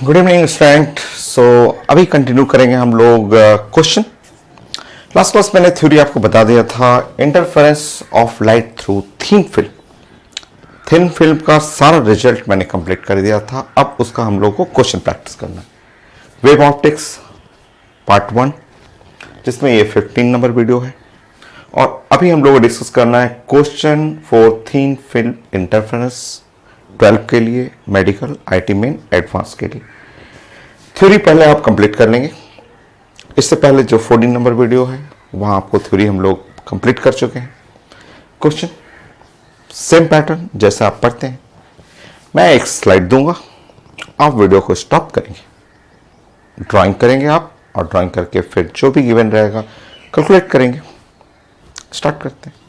Good evening student. अभी continue करेंगे हम लोग क्वेश्चन। लास्ट क्लास मैंने थ्योरी आपको बता दिया था, interference of light through thin film. Thin film का सारा रिजल्ट मैंने कंप्लीट कर दिया था। अब उसका हम लोग को क्वेश्चन प्रैक्टिस करना है। वेव ऑप्टिक्स पार्ट 1, जिसमें ये 15 नंबर वीडियो है। और अभी हम लोग को डिस्कस करना है question for thin film interference 12 के लिए, मेडिकल, आईटी मेन, एडवांस के लिए। थ्योरी पहले आप कंप्लीट कर लेंगे। इससे पहले जो 14 नंबर वीडियो है वहां आपको थ्योरी हम लोग कंप्लीट कर चुके हैं। क्वेश्चन सेम पैटर्न जैसे आप पढ़ते हैं। मैं एक स्लाइड दूंगा, आप वीडियो को स्टॉप करेंगे, ड्राइंग करेंगे आप, और ड्राइंग करके फिर जो भी गिवन रहेगा कैलकुलेट करेंगे। स्टार्ट करते हैं।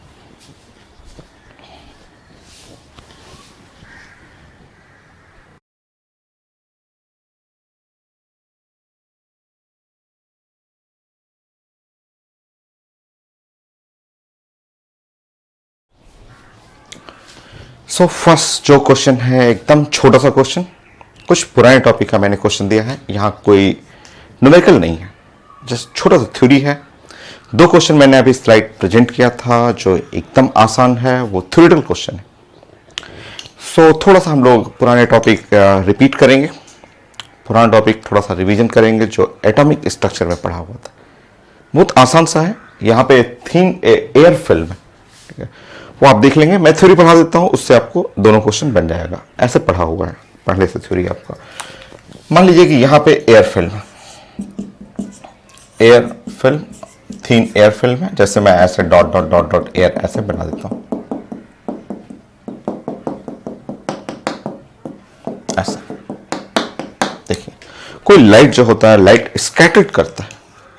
फर्स्ट जो क्वेश्चन है एकदम छोटा सा क्वेश्चन, कुछ पुराने टॉपिक का मैंने क्वेश्चन दिया है। यहाँ कोई न्यूमेरिकल नहीं है, जस्ट छोटा सा थ्योरी है। 2 क्वेश्चन मैंने अभी स्लाइड प्रेजेंट किया था जो एकदम आसान है, वो थ्योरेटिकल क्वेश्चन है। थोड़ा सा हम लोग पुराने टॉपिक रिपीट करेंगे, पुराना टॉपिक थोड़ा सा रिवीजन करेंगे जो एटॉमिक स्ट्रक्चर में पढ़ा हुआ था। बहुत आसान सा है। यहाँ पे थिन एयर फिल्म है, ठीक है, वो आप देख लेंगे। मैं थ्योरी पढ़ा देता हूं, उससे आपको दोनों क्वेश्चन बन जाएगा। ऐसे पढ़ा हुआ है पहले से थ्योरी आपका। मान लीजिए कि यहां पे air film thin air film है। जैसे मैं ऐसे dot dot dot dot air ऐसे बना देता हूं, ऐसा। देखिए, कोई लाइट जो होता है, लाइट स्कैटर्ड करता है।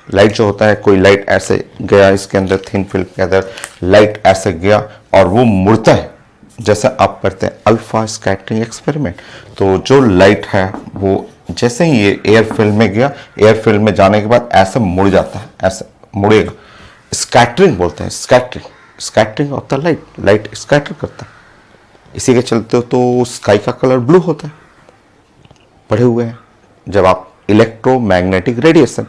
लाइट जो होता है, कोई लाइट ऐसे गया इसके अंदर, थिन फिल्म के अंदर लाइट ऐसे गया और वो मुड़ता है। जैसे आप करते हैं अल्फा स्कैटरिंग एक्सपेरिमेंट, तो जो लाइट है वो जैसे ही ये एयर फिल्म में गया, एयर फिल्म में जाने के बाद ऐसे मुड़ जाता है, ऐसे मुड़ेगा। स्कैटरिंग बोलते हैं, scattering of the light. Light scatter करता है। इसी के चलते तो स्काई का कलर ब्लू होता है। पढ़े हुए हैं जब आप इलेक्ट्रोमैग्नेटिक रेडिएशन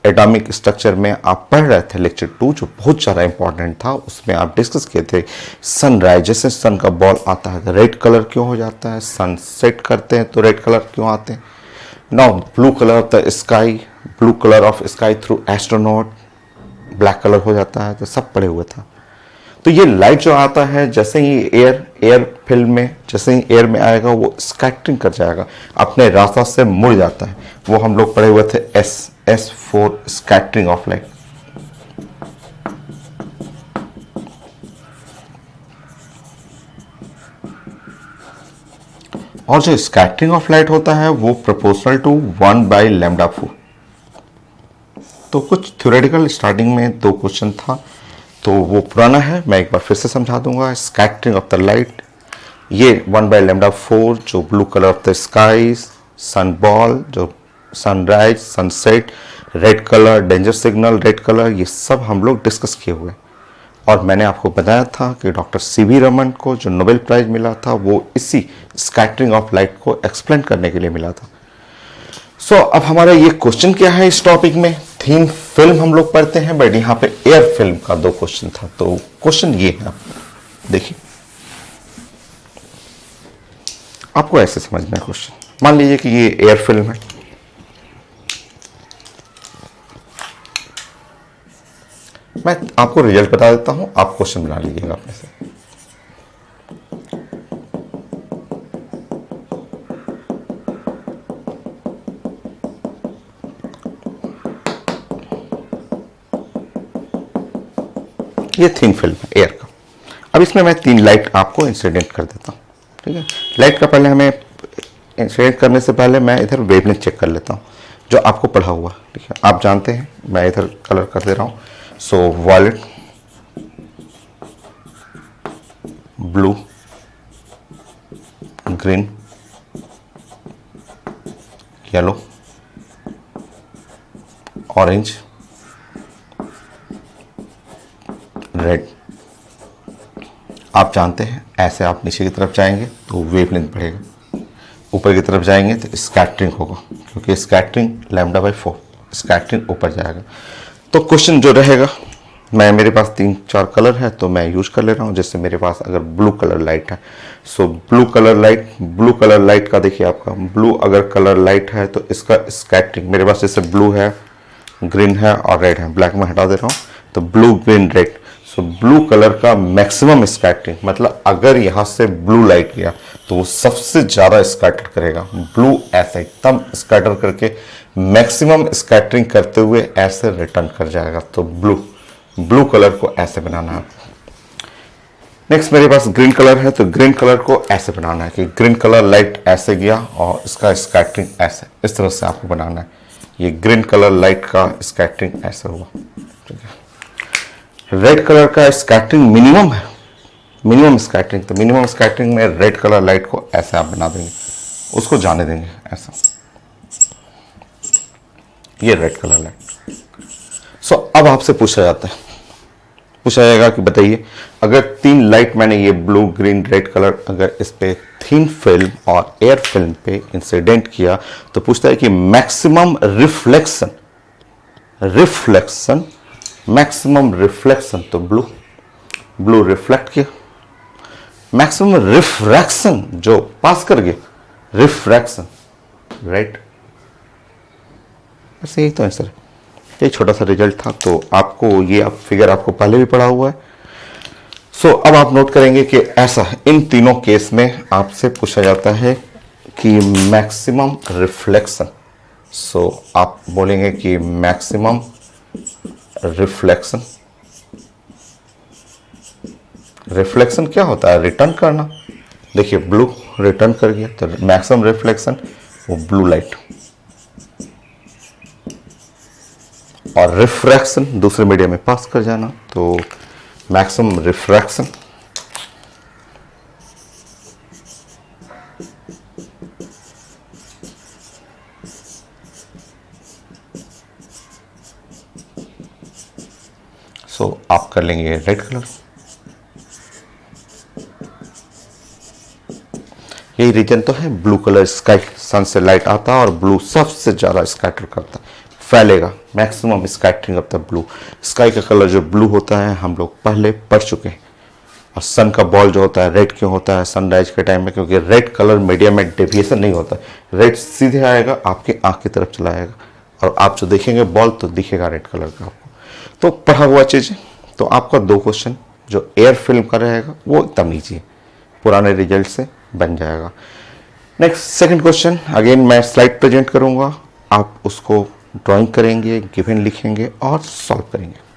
एटॉमिक स्ट्रक्चर में आप पढ़ रहे थे, लेक्चर 2 जो बहुत ज़्यादा इंपॉर्टेंट था। उसमें आप डिस्कस किए थे सनराइज, जैसे सन का बॉल आता है तो रेड कलर क्यों हो जाता है, सन सेट करते हैं तो रेड कलर क्यों आते हैं। Now blue colour of the sky, blue colour of sky through astronaut black colour हो जाता है। तो सब पढ़े हुए था। तो ये लाइट जो आता है, जैसे ही एयर फिल्म में जैसे ही एयर में आएगा वो स्कैटरिंग कर जाएगा, अपने रास्ता से मुड़ जाता है। वो हम लोग पढ़े हुए थे S for scattering of light. और जो स्कैटरिंग ऑफ लाइट होता है वो प्रोपोर्शनल टू 1/λ4। तो कुछ थ्योरेटिकल स्टार्टिंग में 2 क्वेश्चन था, तो वो पुराना है, मैं एक बार फिर से समझा दूंगा। स्कैटरिंग ऑफ द लाइट, ये 1/λ4 जो blue colour of the sky, sun ball जो sunrise, sunset, red colour, danger signal, red colour, ये सब हम लोग डिस्कस किए हुए। और मैंने आपको बताया था कि डॉक्टर सीवी रमन को जो नोबेल प्राइज मिला था वो इसी स्कैटरिंग ऑफ लाइट को एक्सप्लेन करने के लिए मिला था। अब हमारा ये क्वेश्चन क्या है इस टॉपिक में। थीन फिल्म हम लोग पढ़ते हैं, बट यहाँ पे एयर फिल्म का 2 क्वेश्चन था। तो क्वेश्चन ये है, देखिए, आपको ऐसे समझना है क्वेश्चन। मान लीजिए कि ये एयर फिल्म है। मैं आपको रिजल्ट बता देता हूं, आप क्वेश्चन बना लीजिएगा अपने से। ये थिन फिल्म है एयर का। अब इसमें मैं 3 लाइट आपको इंसिडेंट कर देता हूं, ठीक है। लाइट का पहले हमें इंसिडेंट करने से पहले मैं इधर वेवलेंथ चेक कर लेता हूं जो आपको पढ़ा हुआ, ठीक है। आप जानते हैं, मैं इधर कलर कर दे रहा हूं। Violet, blue, green, yellow, orange, red. आप जानते हैं ऐसे आप नीचे की तरफ जाएंगे तो वेवलेंथ बढ़ेगा। ऊपर की तरफ जाएंगे तो स्कैटरिंग होगा, क्योंकि स्कैटरिंग λ/4, स्कैटरिंग ऊपर जाएगा। तो क्वेश्चन जो रहेगा, मेरे पास 3-4 कलर है तो मैं यूज कर ले रहा हूँ। जैसे मेरे पास अगर ब्लू कलर लाइट है, सो ब्लू कलर लाइट का देखिए, आपका ब्लू अगर कलर लाइट है तो इसका स्कैटरिंग मेरे पास जैसे ब्लू है, ग्रीन है और रेड है, ब्लैक में हटा दे रहा हूँ, तो ब्लू ग्रीन रेड। सो ब्लू कलर का मैक्सिमम स्कैटरिंग, मतलब अगर यहाँ से ब्लू लाइट गया तो वो सबसे ज़्यादा स्कैटर करेगा। ब्लू ऐसे एकदम स्कैटर करके मैक्सिमम स्कैटरिंग करते हुए ऐसे रिटर्न कर जाएगा। तो ब्लू कलर को ऐसे बनाना है। नेक्स्ट मेरे पास ग्रीन कलर है, तो ग्रीन कलर को ऐसे बनाना है कि ग्रीन कलर लाइट ऐसे गया और इसका स्कैटरिंग ऐसे, इस तरह से आपको बनाना है। ये ग्रीन कलर लाइट का स्कैटरिंग ऐसे हुआ, ठीक है। रेड कलर का स्कैटरिंग मिनिमम है, मिनिमम स्कैटरिंग, तो मिनिमम स्कैटरिंग में रेड कलर लाइट को ऐसे आप बना देंगे, उसको जाने देंगे ऐसा, ये रेड कलर लाइट। सो अब आपसे पूछा जाएगा कि बताइए, अगर 3 लाइट मैंने ये ब्लू ग्रीन रेड कलर अगर इस पे थिन फिल्म और एयर फिल्म पे इंसिडेंट किया, तो पूछता है कि मैक्सिमम रिफ्लेक्शन, तो ब्लू रिफ्लेक्ट किया। मैक्सिमम रिफ्रैक्शन जो पास कर गया, रिफ्रैक्शन रेड। बस यही तो आंसर है, ये छोटा सा रिजल्ट था। तो आपको ये फिगर आपको पहले भी पढ़ा हुआ है। सो अब आप नोट करेंगे कि ऐसा इन तीनों केस में आपसे पूछा जाता है कि मैक्सिमम रिफ्लेक्शन। सो आप बोलेंगे कि मैक्सिमम रिफ्लेक्शन क्या होता है? रिटर्न करना। देखिए ब्लू रिटर्न कर गया, तो मैक्सिमम रिफ्लेक्शन वो ब्लू लाइट, और रिफ्रैक्शन दूसरे मीडियम में पास कर जाना, तो मैक्सिमम रिफ्रैक्शन। सो आप कर लेंगे रेड कलर। यही रीजन तो है, ब्लू कलर स्काई, सन से लाइट आता है और ब्लू सबसे ज्यादा स्कैटर करता है, फैलेगा, maximum scattering of the blue. Sky का कलर जो ब्लू होता है हम लोग पहले पढ़ चुके हैं। और सन का बॉल जो होता है रेड क्यों होता है सनराइज के टाइम में? क्योंकि रेड कलर मीडियम में डेविएशन नहीं होता, रेड सीधे आएगा आपके आंख की तरफ चला आएगा, और आप जो देखेंगे बॉल तो दिखेगा रेड कलर का आपको। तो पढ़ा हुआ चीज़। तो आपका 2 क्वेश्चन जो एयर फिल्म का रहेगा वो एकदम ईजी है, पुराने रिजल्ट से बन जाएगा। नेक्स्ट सेकंड क्वेश्चन, अगेन मैं स्लाइड प्रेजेंट करूंगा, आप उसको ड्राइंग करेंगे, गिवन लिखेंगे और सॉल्व करेंगे।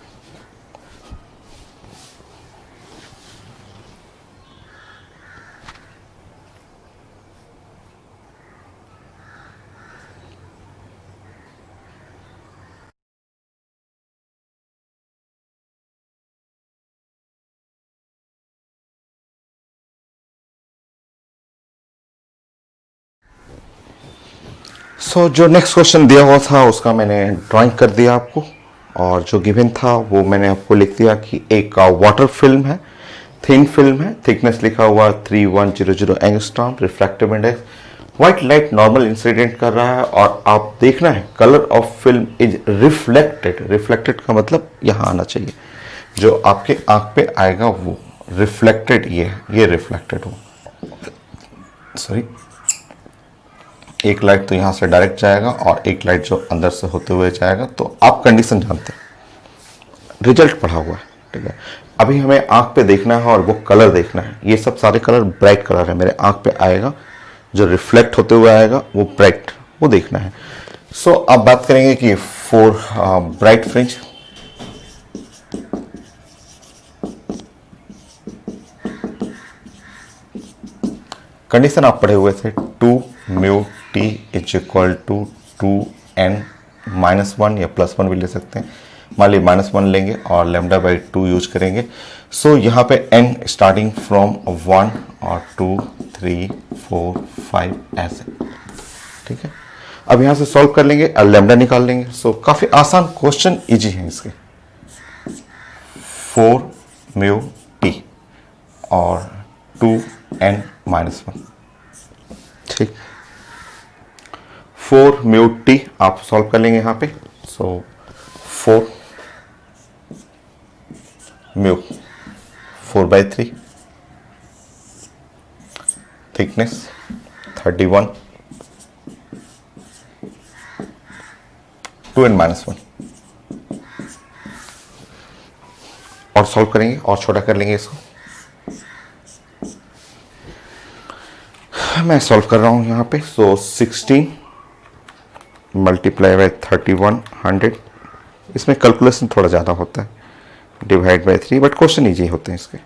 सो जो नेक्स्ट क्वेश्चन दिया हुआ था उसका मैंने ड्राइंग कर दिया आपको, और जो गिवन था वो मैंने आपको लिख दिया कि एक वाटर फिल्म है, थिन फिल्म है, थिकनेस लिखा हुआ 3100 angstrom, refractive index, white light normal incident कर रहा है, और आप देखना है colour of film is reflected. Reflected का मतलब यहाँ आना चाहिए, जो आपके आंख पे आएगा वो रिफ्लेक्टेड, ये रिफ्लेक्टेड हो, सॉरी, एक लाइट तो यहाँ से डायरेक्ट जाएगा और एक लाइट जो अंदर से होते हुए जाएगा। तो आप कंडीशन जानते हैं, रिजल्ट पढ़ा हुआ है, ठीक है। अभी हमें आंख पे देखना है और वो कलर देखना है। ये सब सारे कलर ब्राइट कलर है, मेरे आंख पे आएगा, जो रिफ्लेक्ट होते हुए आएगा वो ब्राइट, वो देखना है। सो अब बात करेंगे कि 4 ब्राइट फ्रिंज। कंडीशन आप पढ़े हुए थे, 2 mu t is equal to 2n-1 या +1 भी ले सकते हैं। मान लीजिए -1 लेंगे और λ/2 यूज करेंगे। सो यहाँ पे n स्टार्टिंग फ्रॉम 1 और 2 3 4 5 ऐसे, ठीक है। अब यहाँ से सॉल्व कर लेंगे और लैम्डा निकाल लेंगे। सो काफ़ी आसान क्वेश्चन, इजी है इसके। 4 म्यू टी और 2n-1, ठीक। 4 म्यू टी आप सॉल्व कर लेंगे यहाँ पे। सो 4 म्यू 4/3 थिकनेस 31 2n-1 और सॉल्व करेंगे और छोटा कर लेंगे इसको। मैं सॉल्व कर रहा हूं यहां पे। सो 16 मल्टीप्लाई बाय 3100, इसमें कैलकुलेशन थोड़ा ज़्यादा होता है, divide by 3, but question easy होते हैं इसके।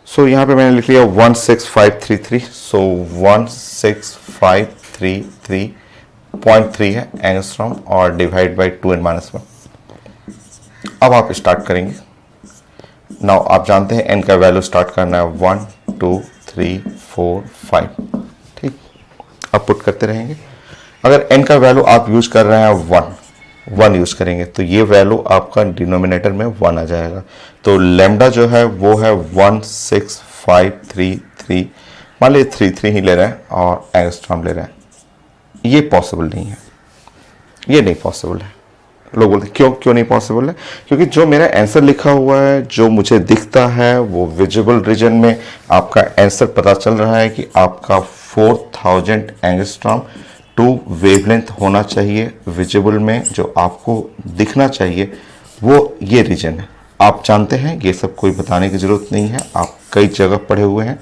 सो यहाँ पे मैंने लिख लिया 16533। सो 16533.3 है एंगस्ट्रॉम और डिवाइड बाय 2n-1। अब आप स्टार्ट करेंगे। नाउ आप जानते हैं n का वैल्यू स्टार्ट करना है 1 2 3 4 5, ठीक। अब पुट करते रहेंगे। अगर n का वैल्यू आप यूज कर रहे हैं 1 यूज करेंगे तो ये वैल्यू आपका डिनोमिनेटर में 1 आ जाएगा। तो लैम्डा जो है वो है 16533, मान लीजिए 33 ही ले रहे हैं और एंगस्ट्रॉम ले रहे हैं। ये पॉसिबल नहीं है, ये नहीं पॉसिबल है। लोग बोलते क्यों नहीं पॉसिबल है? क्योंकि जो मेरा आंसर लिखा हुआ है, जो मुझे दिखता है, वो विजिबल रीजन में आपका आंसर पता चल रहा है कि आपका 4000 एंगस्ट्रॉम टू वेवलेंथ होना चाहिए विजिबल में, जो आपको दिखना चाहिए वो ये रीजन है। आप जानते हैं, ये सब कोई बताने की जरूरत नहीं है, आप कई जगह पढ़े हुए हैं,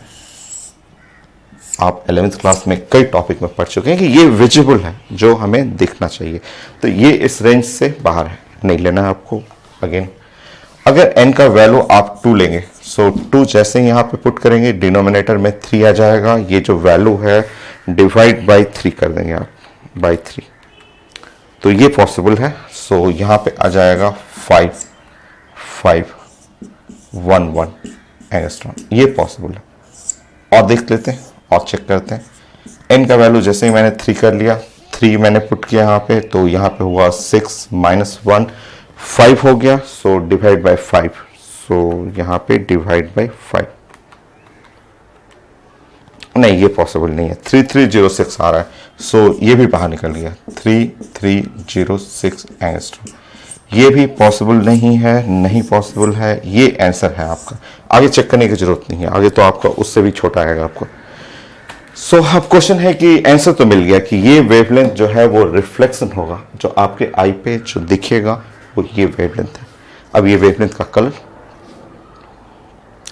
आप 11th क्लास में कई टॉपिक में पढ़ चुके हैं कि ये विजिबल है, जो हमें दिखना चाहिए। तो ये इस रेंज से बाहर है, नहीं लेना है आपको। अगेन अगर n का वैल्यू आप 2 लेंगे, सो 2 जैसे ही यहाँ पे पुट करेंगे डिनोमिनेटर में 3 आ जाएगा। ये जो वैल्यू है डिवाइड बाय 3 कर देंगे आप, बाय 3, तो ये पॉसिबल है। सो यहाँ पे आ जाएगा 5511 एंगस्ट्रॉम, ये पॉसिबल है। और देख लेते हैं और चेक करते हैं। n का वैल्यू जैसे ही मैंने 3 कर लिया, 3 मैंने पुट किया यहाँ पे, तो यहाँ पे हुआ 6 - 1 5 हो गया। सो डिवाइड बाय 5, सो यहाँ पे डिवाइड बाय 5, नहीं ये पॉसिबल नहीं है। 3306 आ रहा है, सो ये भी बाहर निकल गया। 3306 एंगस्ट्रॉम, ये भी पॉसिबल नहीं है, नहीं पॉसिबल है। ये आंसर है आपका, आगे चेक करने की जरूरत नहीं है, आगे तो आपका उससे भी छोटा आएगा आपको। सो अब क्वेश्चन है कि आंसर तो मिल गया कि ये वेवलेंथ जो है वो रिफ्लेक्शन होगा, जो आपके आई पे जो दिखेगा वो ये वेवलेंथ है। अब ये वेवलेंथ का कलर,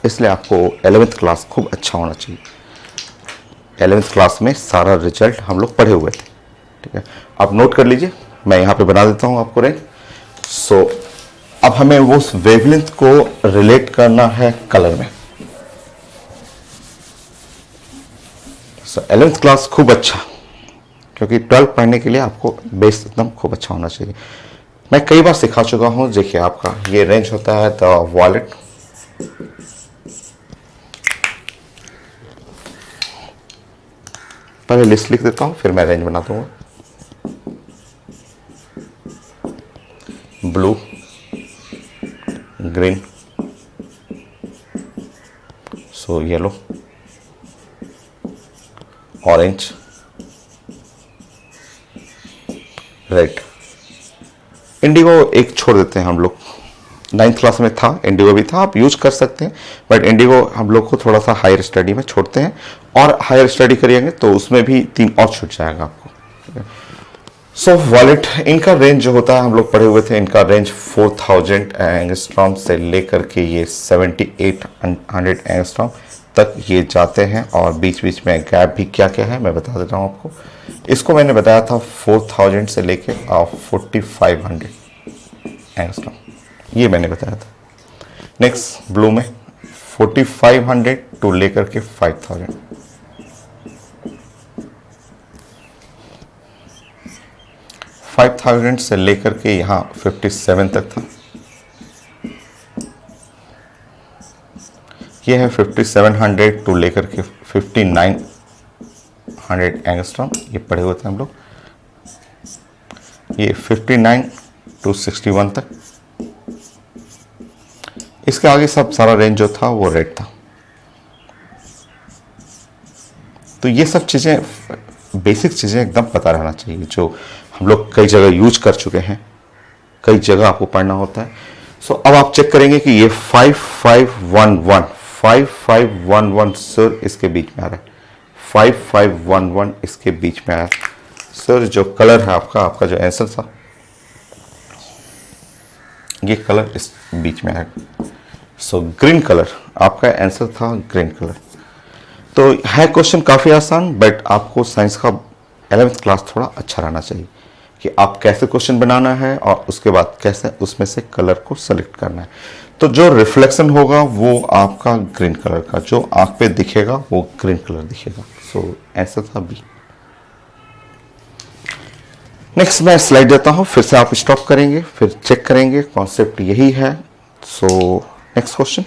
इसलिए आपको 11th क्लास खूब अच्छा होना चाहिए। 11th क्लास में सारा रिजल्ट हम लोग पढ़े हुए थे, ठीक है। आप नोट कर लीजिए, मैं यहाँ पे बना देता हूँ आपको रेंज। सो अब हमें वो वेवलेंथ को रिलेट करना है कलर में। सो 11th क्लास खूब अच्छा, क्योंकि 12 पढ़ने के लिए आपको बेस एकदम खूब अच्छा होना चाहिए। मैं कई बार सिखा चुका हूं। देखिए आपका ये रेंज होता है द वॉलेट, पहले लिस्ट लिख देता हूं फिर मैं रेंज बना दूंगा। Blue, green, so yellow, orange, red. Indigo एक छोड़ देते हैं हम लोग, 9th क्लास में था, इंडिगो भी था, आप यूज कर सकते हैं, बट इंडिगो हम लोग को थोड़ा सा हायर स्टडी में छोड़ते हैं, और हायर स्टडी करेंगे तो उसमें भी 3 और छूट जाएगा आपको। सो वॉलेट, इनका रेंज जो होता है हम लोग पढ़े हुए थे, इनका रेंज 4000 एंगस्ट्रॉम से लेकर के ये 7800 एंगस्ट्रॉम तक ये जाते हैं, और बीच बीच में गैप भी क्या क्या है मैं बता देता हूँ आपको। इसको मैंने बताया था 4000 से लेके 4500 एंगस्ट्रॉम, ये मैंने बताया था। नेक्स्ट ब्लू में 4500 टू लेकर के 5000, 5000 से लेकर के यहाँ 57 तक था। ये है 5700 टू लेकर के 5900 एंगस्ट्रॉम, ये पढ़े हुए थे हम लोग। ये 59 टू 61 तक। इसके आगे सब सारा रेंज जो था वो रेड था। तो ये सब चीज़ें बेसिक चीज़ें एकदम पता रहना चाहिए जो हम लोग कई जगह यूज कर चुके हैं, कई जगह आपको पढ़ना होता है। सो अब आप चेक करेंगे कि ये 5511 सर इसके बीच में आ रहा है, 5511 इसके बीच में आया। सर जो कलर है आपका जो आंसर था ये कलर इस बीच में है। सो ग्रीन कलर आपका आंसर था, ग्रीन कलर। तो है क्वेश्चन काफ़ी आसान, बट आपको साइंस का 11th क्लास थोड़ा अच्छा रहना चाहिए कि आप कैसे क्वेश्चन बनाना है और उसके बाद कैसे उसमें से कलर को सेलेक्ट करना है। तो जो रिफ्लेक्शन होगा वो आपका ग्रीन कलर का, जो आंख पे दिखेगा वो ग्रीन कलर दिखेगा। सो आंसर था बी। नेक्स्ट मैं स्लाइड देता हूं, फिर से आप स्टॉप करेंगे, फिर चेक करेंगे, कॉन्सेप्ट यही है। So next question.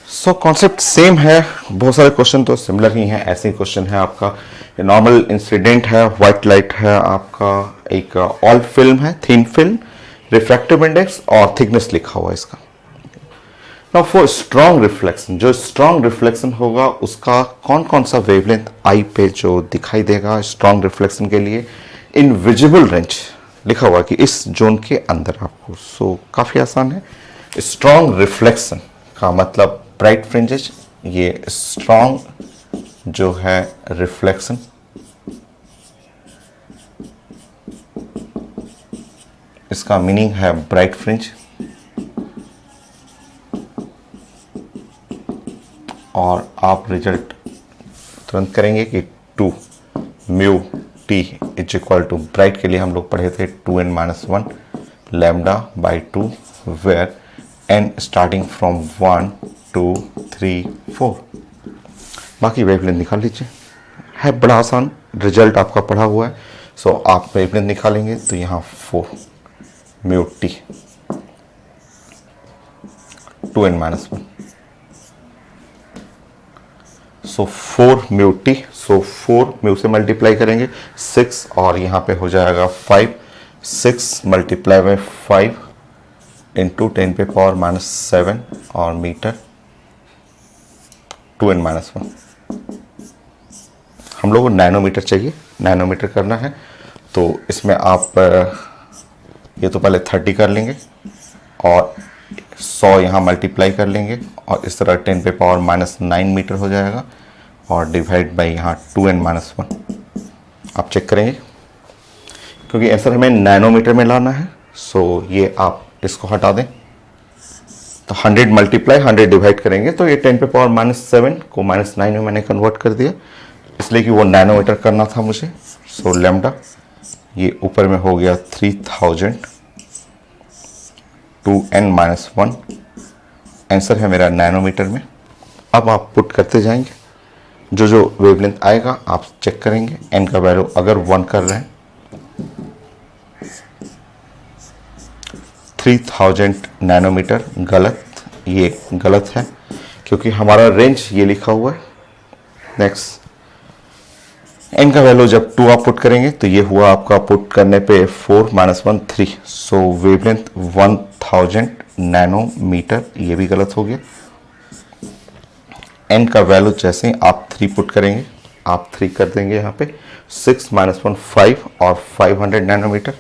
So concept same है, बहुत सारे क्वेश्चन तो सिमिलर ही हैं। ऐसे ही क्वेश्चन है आपका, नॉर्मल इंसिडेंट है, व्हाइट लाइट है आपका, एक ऑल फिल्म है, थिन फिल्म, रिफ्रैक्टिव इंडेक्स और थिकनेस लिखा हुआ है इसका। नाउ फॉर स्ट्रॉन्ग रिफ्लेक्शन, जो स्ट्रॉन्ग रिफ्लेक्शन होगा उसका कौन कौन सा वेवलेंथ आई पे जो दिखाई देगा स्ट्रॉन्ग रिफ्लेक्शन के लिए, इनविजिबल रेंज लिखा हुआ कि इस जोन के अंदर आपको। सो काफी आसान है। स्ट्रॉन्ग रिफ्लेक्शन का मतलब ब्राइट फ्रिंजेस, ये स्ट्रॉन्ग जो है रिफ्लेक्शन, इसका मीनिंग है ब्राइट फ्रिंज। और आप रिजल्ट तुरंत करेंगे कि 2 mu t is equal to, bright के लिए हम लोग पढ़े थे 2n-1 lambda by 2 where n starting from 1 2 3 4। बाकी वेवलेंथ निकाल लीजिए, है बड़ा आसान, रिजल्ट आपका पढ़ा हुआ है। सो आप वेवलेंथ निकालेंगे तो यहाँ 4 म्यू टी 2n-1। सो 4 म्यू टी, सो 4 म्यू से मल्टीप्लाई करेंगे 6 और यहाँ पे हो जाएगा 5, 6 मल्टीप्लाई में 5 इंटू 10⁻⁻7 और मीटर 2n-1। हम लोग को नैनोमीटर चाहिए, नैनोमीटर करना है। तो इसमें आप ये तो पहले 30 कर लेंगे और 100 यहाँ मल्टीप्लाई कर लेंगे और इस तरह 10⁻⁻9 मीटर हो जाएगा और डिवाइड बाई यहाँ 2n-1। आप चेक करेंगे क्योंकि आंसर हमें नैनोमीटर में लाना है। सो ये आप इसको हटा दें तो 100 मल्टीप्लाई 100 डिवाइड करेंगे तो ये 10⁻⁻7 को -9 में मैंने कन्वर्ट कर दिया, इसलिए कि वो नैनोमीटर करना था मुझे। सो लैम्डा ये ऊपर में हो गया 3000 2n-1, आंसर है मेरा नैनोमीटर में। अब आप पुट करते जाएंगे, जो जो वेवलेंथ आएगा आप चेक करेंगे। n का वैल्यू अगर 1 कर रहे हैं 3000 नैनोमीटर, गलत, ये गलत है क्योंकि हमारा रेंज ये लिखा हुआ है। नेक्स्ट n का वैल्यू जब 2 आप पुट करेंगे तो ये हुआ आपका पुट करने पे 4-1 3। सो वेवलेंथ 1000 नैनोमीटर, ये भी गलत हो गया। n का वैल्यू जैसे आप 3 पुट करेंगे, आप 3 कर देंगे यहाँ पे 6-1 5 और 500 नैनोमीटर,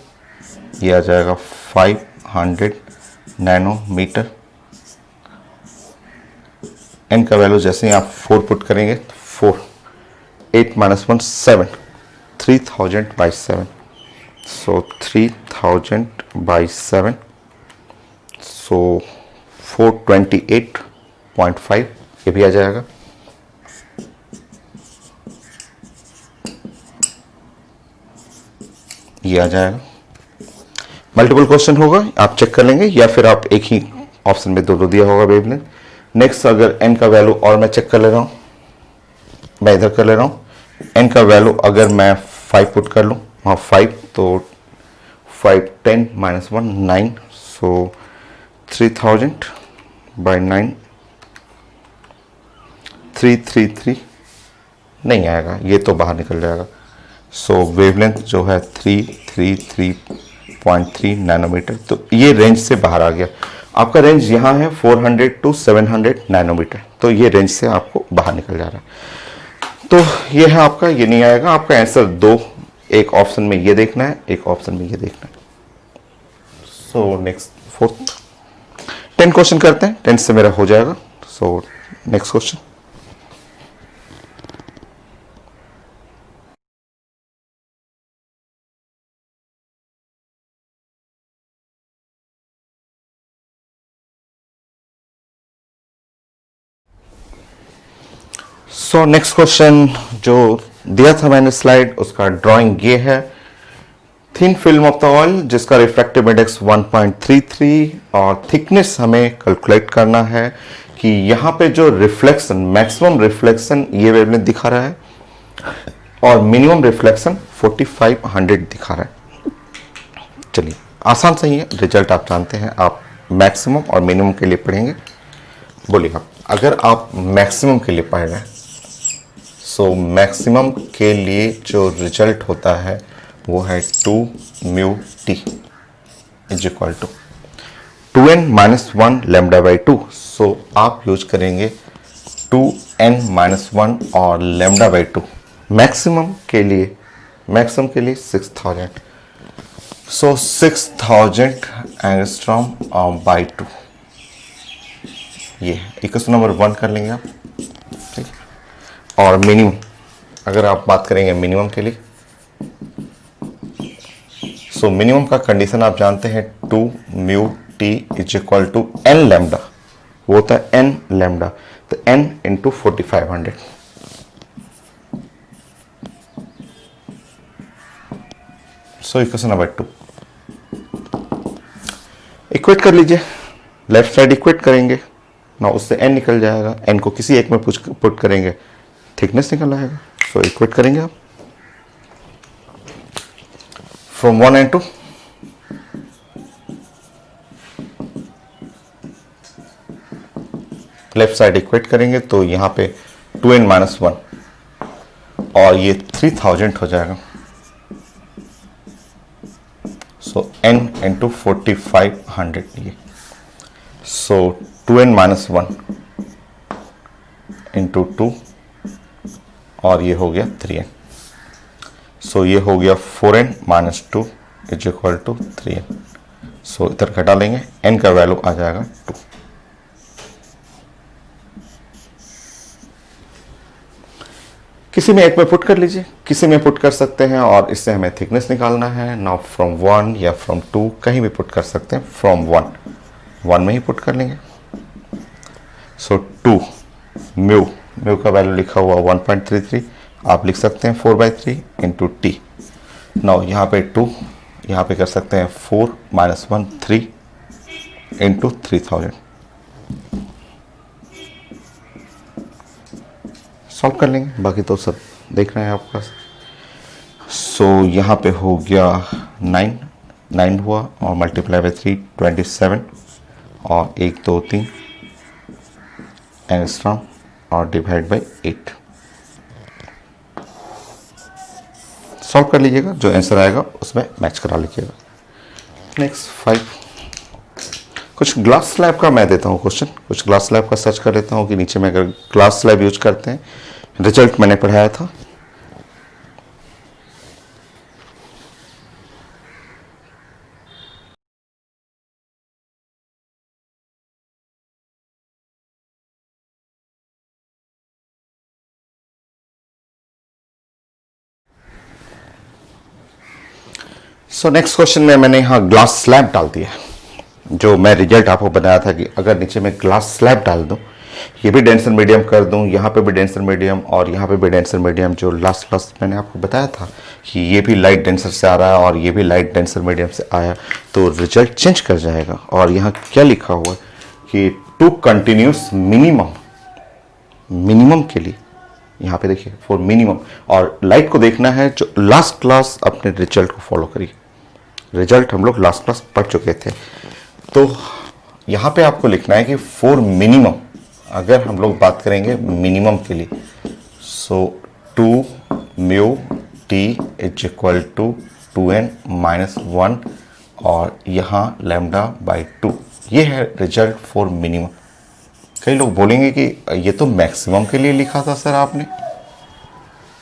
ये आ जाएगा 500 नैनोमीटर। n का वैल्यू जैसे ही आप 4 पुट करेंगे तो 4 8-1 7 3000 by 7। सो 3000 by 7, सो 428.5 ये भी आ जाएगा। ये आ जाएगा। मल्टीपल क्वेश्चन होगा, आप चेक कर लेंगे या फिर आप एक ही ऑप्शन में दो दिया होगा वेवलेंथ। नेक्स्ट अगर n का वैल्यू और मैं चेक कर ले रहा हूँ, मैं इधर कर ले रहा हूँ, n का वैल्यू अगर मैं 5 पुट कर लूँ वहाँ 5 तो 5 10-1 9, सो 3000 by 9 333 नहीं आएगा, ये तो बाहर निकल जाएगा। सो वेवलेंथ जो है 333.3 नैनोमीटर, तो ये रेंज से बाहर आ गया। आपका रेंज यहाँ है 400 टू 700 नैनोमीटर, तो ये रेंज से आपको बाहर निकल जा रहा है। तो ये है आपका, ये नहीं आएगा। आपका आंसर दो, एक ऑप्शन में ये देखना है, एक ऑप्शन में ये देखना है। सो नेक्स्ट फोर्थ 10 क्वेश्चन करते हैं, 10 से मेरा हो जाएगा। So next question, so next question जो दिया था मैंने स्लाइड, उसका ड्राइंग ये है। Thin film of the oil जिसका रिफ्रैक्टिव इंडेक्स 1.33 और थिकनेस हमें कैलकुलेट करना है कि यहाँ पे जो रिफ्लेक्शन, मैक्सिमम रिफ्लेक्शन ये वेवलेंथ दिखा रहा है और मिनिमम रिफ्लेक्शन 4500 दिखा रहा है। चलिए आसान सही है, रिजल्ट आप जानते हैं। आप मैक्सिमम और मिनिमम के लिए पढ़ेंगे। बोलिए आप, अगर आप मैक्सिमम के लिए पढ़ रहे हैं, सो मैक्सिमम के लिए जो रिजल्ट होता है वो है 2 mu t is equal to 2n-1 lambda by 2। So आप यूज करेंगे 2n-1 और लैम्डा बाई 2 मैक्सिमम के लिए 6000। सो 6000 एंगस्ट्रॉम बाई 2, ये इक्वेशन नंबर 1 कर लेंगे आप, ठीक। और मिनिमम, अगर आप बात करेंगे मिनिमम के लिए, सो मिनिमम का कंडीशन आप जानते हैं 2 mu t is equal to n lambda, वो होता है एन लैम्डा, तो n into 4500। So equation number 2 equate कर लीजिए, लेफ्ट साइड इक्वेट करेंगे ना, उससे एन निकल जाएगा, एन को किसी एक में पुट करेंगे, थिकनेस निकल आएगा। सो इक्वेट करेंगे आप from 1 and 2, left side equate करेंगे तो यहां पे 2n-1 और ये 3000 हो जाएगा। सो n इंटू 4500 ये, सो 2n-1 इंटू 2 और ये हो गया 3n। सो ये हो गया 4n-2 is equal to 3n। सो इधर घटा लेंगे, n का वैल्यू आ जाएगा 2। किसी में एक में पुट कर लीजिए, किसी में पुट कर सकते हैं, और इससे हमें थिकनेस निकालना है। नाउ फ्रॉम 1 या फ्रॉम 2 कहीं भी पुट कर सकते हैं। फ्रॉम 1 में ही पुट कर लेंगे। सो 2 म्यू का वैल्यू लिखा हुआ 1.33, आप लिख सकते हैं 4/3 इंटू टी। नाउ यहाँ पे 2, यहाँ पे कर सकते हैं 4-1 3 इंटू 3000। सॉल्व कर लेंगे, बाकी तो सब देख रहे हैं आपका। सो यहाँ पे हो गया 9 हुआ और मल्टीप्लाई बाई 3 27 और 1 2 3 एंगस्ट्रॉम और डिवाइड बाई 8। सॉल्व कर लीजिएगा, जो आंसर आएगा उसमें मैच करा लीजिएगा। नेक्स्ट 5, कुछ ग्लास स्लैब का मैं देता हूँ क्वेश्चन, कुछ ग्लास स्लैब का सर्च कर लेता हूँ कि नीचे में अगर ग्लास स्लैब यूज करते हैं, रिजल्ट मैंने पढ़ाया था। सो नेक्स्ट क्वेश्चन में मैंने यहाँ ग्लास स्लैब डाल दिया, जो मैं रिजल्ट आपको बताया था कि अगर नीचे में ग्लास स्लैब डाल दूं, ये भी डेंसर मीडियम कर दूं, यहाँ पे भी डेंसर मीडियम और यहाँ पे भी डेंसर मीडियम, जो लास्ट क्लास मैंने आपको बताया था कि ये भी लाइट डेंसर से आ रहा है और ये भी लाइट डेंसर मीडियम से आया, तो रिजल्ट चेंज कर जाएगा। और यहाँ क्या लिखा हुआ है कि 2 कंटिन्यूस मिनिमम के लिए, यहाँ पे देखिए फॉर मिनिमम, और लाइट को देखना है जो लास्ट क्लास अपने रिजल्ट को फॉलो करिए। रिजल्ट हम लोग लास्ट क्लास पढ़ चुके थे, तो यहाँ पे आपको लिखना है कि फॉर मिनिमम अगर हम लोग बात करेंगे मिनिमम के लिए, so 2 mu t is equal to 2n minus 1 और यहाँ लैम्डा बाई 2, ये है रिजल्ट फॉर मिनिमम। कई लोग बोलेंगे कि ये तो मैक्सिमम के लिए लिखा था सर आपने,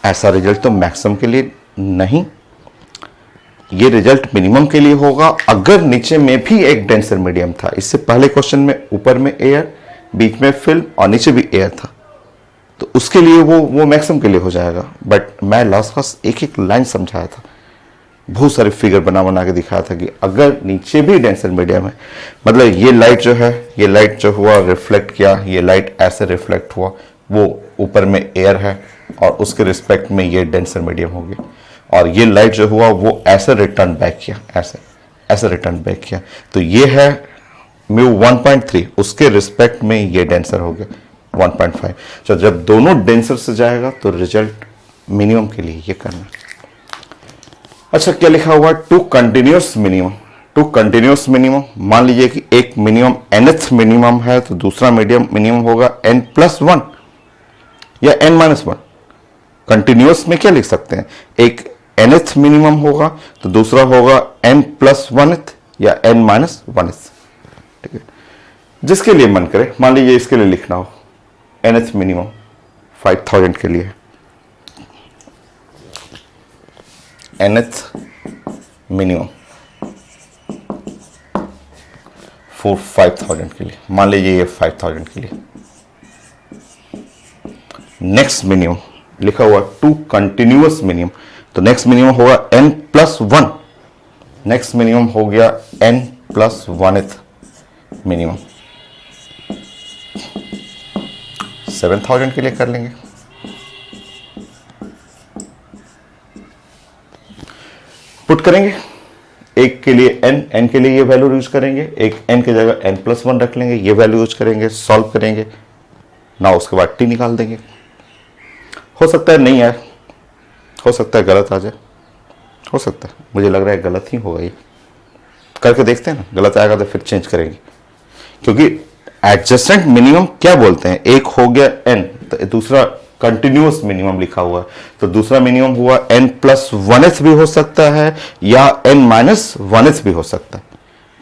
ऐसा रिजल्ट तो मैक्सिमम के लिए नहीं, ये रिजल्ट मिनिमम के लिए होगा अगर नीचे में भी एक डेंसर मीडियम था। इससे पहले क्वेश्चन में ऊपर में एयर, बीच में फिल्म और नीचे भी एयर था, तो उसके लिए वो मैक्सिमम के लिए हो जाएगा। बट मैं लास्ट एक एक लाइन समझाया था, बहुत सारे फिगर बना के दिखाया था कि अगर नीचे भी डेंसर मीडियम है, मतलब ये लाइट जो है, ये लाइट जो हुआ रिफ्लेक्ट किया, ये लाइट ऐसे रिफ्लेक्ट हुआ, वो ऊपर में एयर है और उसके रिस्पेक्ट में ये डेंसर मीडियम हो गया, और ये लाइट जो हुआ वो ऐसे रिटर्न बैक किया, ऐसे रिटर्न बैक किया, तो ये है म्यू 1.3, उसके रिस्पेक्ट में ये डेंसर हो गया 1.5। तो जब दोनों डेंसर से जाएगा तो रिजल्ट मिनिमम के लिए ये करना। अच्छा, क्या लिखा हुआ है? Two continuous minimum. Two continuous minimum, मान लीजिए कि एक मिनिमम nth मिनिमम है तो दूसरा मीडियम मिनिमम होगा n+1 या n-1। कंटिन्यूस में क्या लिख सकते हैं? एक nth मिनिमम होगा तो दूसरा होगा n+1th या n-1th। ठीक है, जिसके लिए मन करे, मान लीजिए इसके लिए लिखना हो nth मिनिमम 5000 के लिए, nth मिनिमम फॉर 5000 के लिए, मान लीजिए ये 5000 के लिए। नेक्स्ट मिनिमम लिखा हुआ टू कंटिन्यूअस मिनिमम, तो नेक्स्ट मिनिमम होगा n+1, नेक्स्ट मिनिमम हो गया n+1th मिनिमम। 7000 के लिए कर लेंगे। पुट करेंगे, एक के लिए n के लिए ये वैल्यू यूज करेंगे, एक n की जगह n+1 रख लेंगे, ये वैल्यू यूज करेंगे, सॉल्व करेंगे ना, उसके बाद t निकाल देंगे। हो सकता है नहीं आए, हो सकता है गलत आ जाए, हो सकता है, मुझे लग रहा है गलत ही होगा, ये करके देखते हैं ना, गलत आएगा तो फिर चेंज करेंगे। क्योंकि एडजस्टेंट मिनिमम क्या बोलते हैं, एक हो गया n, तो दूसरा कंटिन्यूअस मिनिमम लिखा हुआ है, तो दूसरा मिनिमम हुआ n+1th भी हो सकता है या n-1th भी हो सकता है।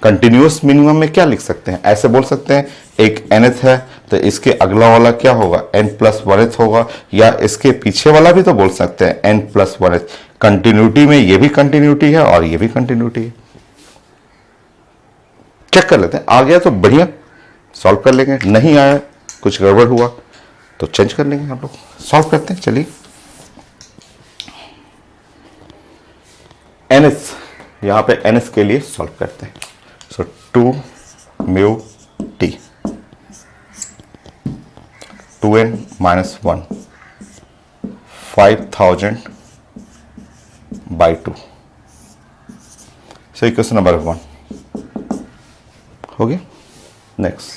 कंटिन्यूअस मिनिमम में क्या लिख सकते हैं, ऐसे बोल सकते हैं एक nth है तो इसके अगला वाला क्या होगा, n+1th होगा, या इसके पीछे वाला भी तो बोल सकते हैं n+1th। कंटिन्यूटी में ये भी कंटिन्यूटी है और ये भी कंटिन्यूटी है। चेक कर लेते हैं, आ गया तो बढ़िया सॉल्व कर लेंगे, नहीं आया कुछ गड़बड़ हुआ तो चेंज कर लेंगे। हम लोग सॉल्व करते हैं, चलिए। nth, यहां पे nth के लिए सॉल्व करते हैं। सो 2 mu T 2n-1 5000 by 2। So equation number 1 हो गया। नेक्स्ट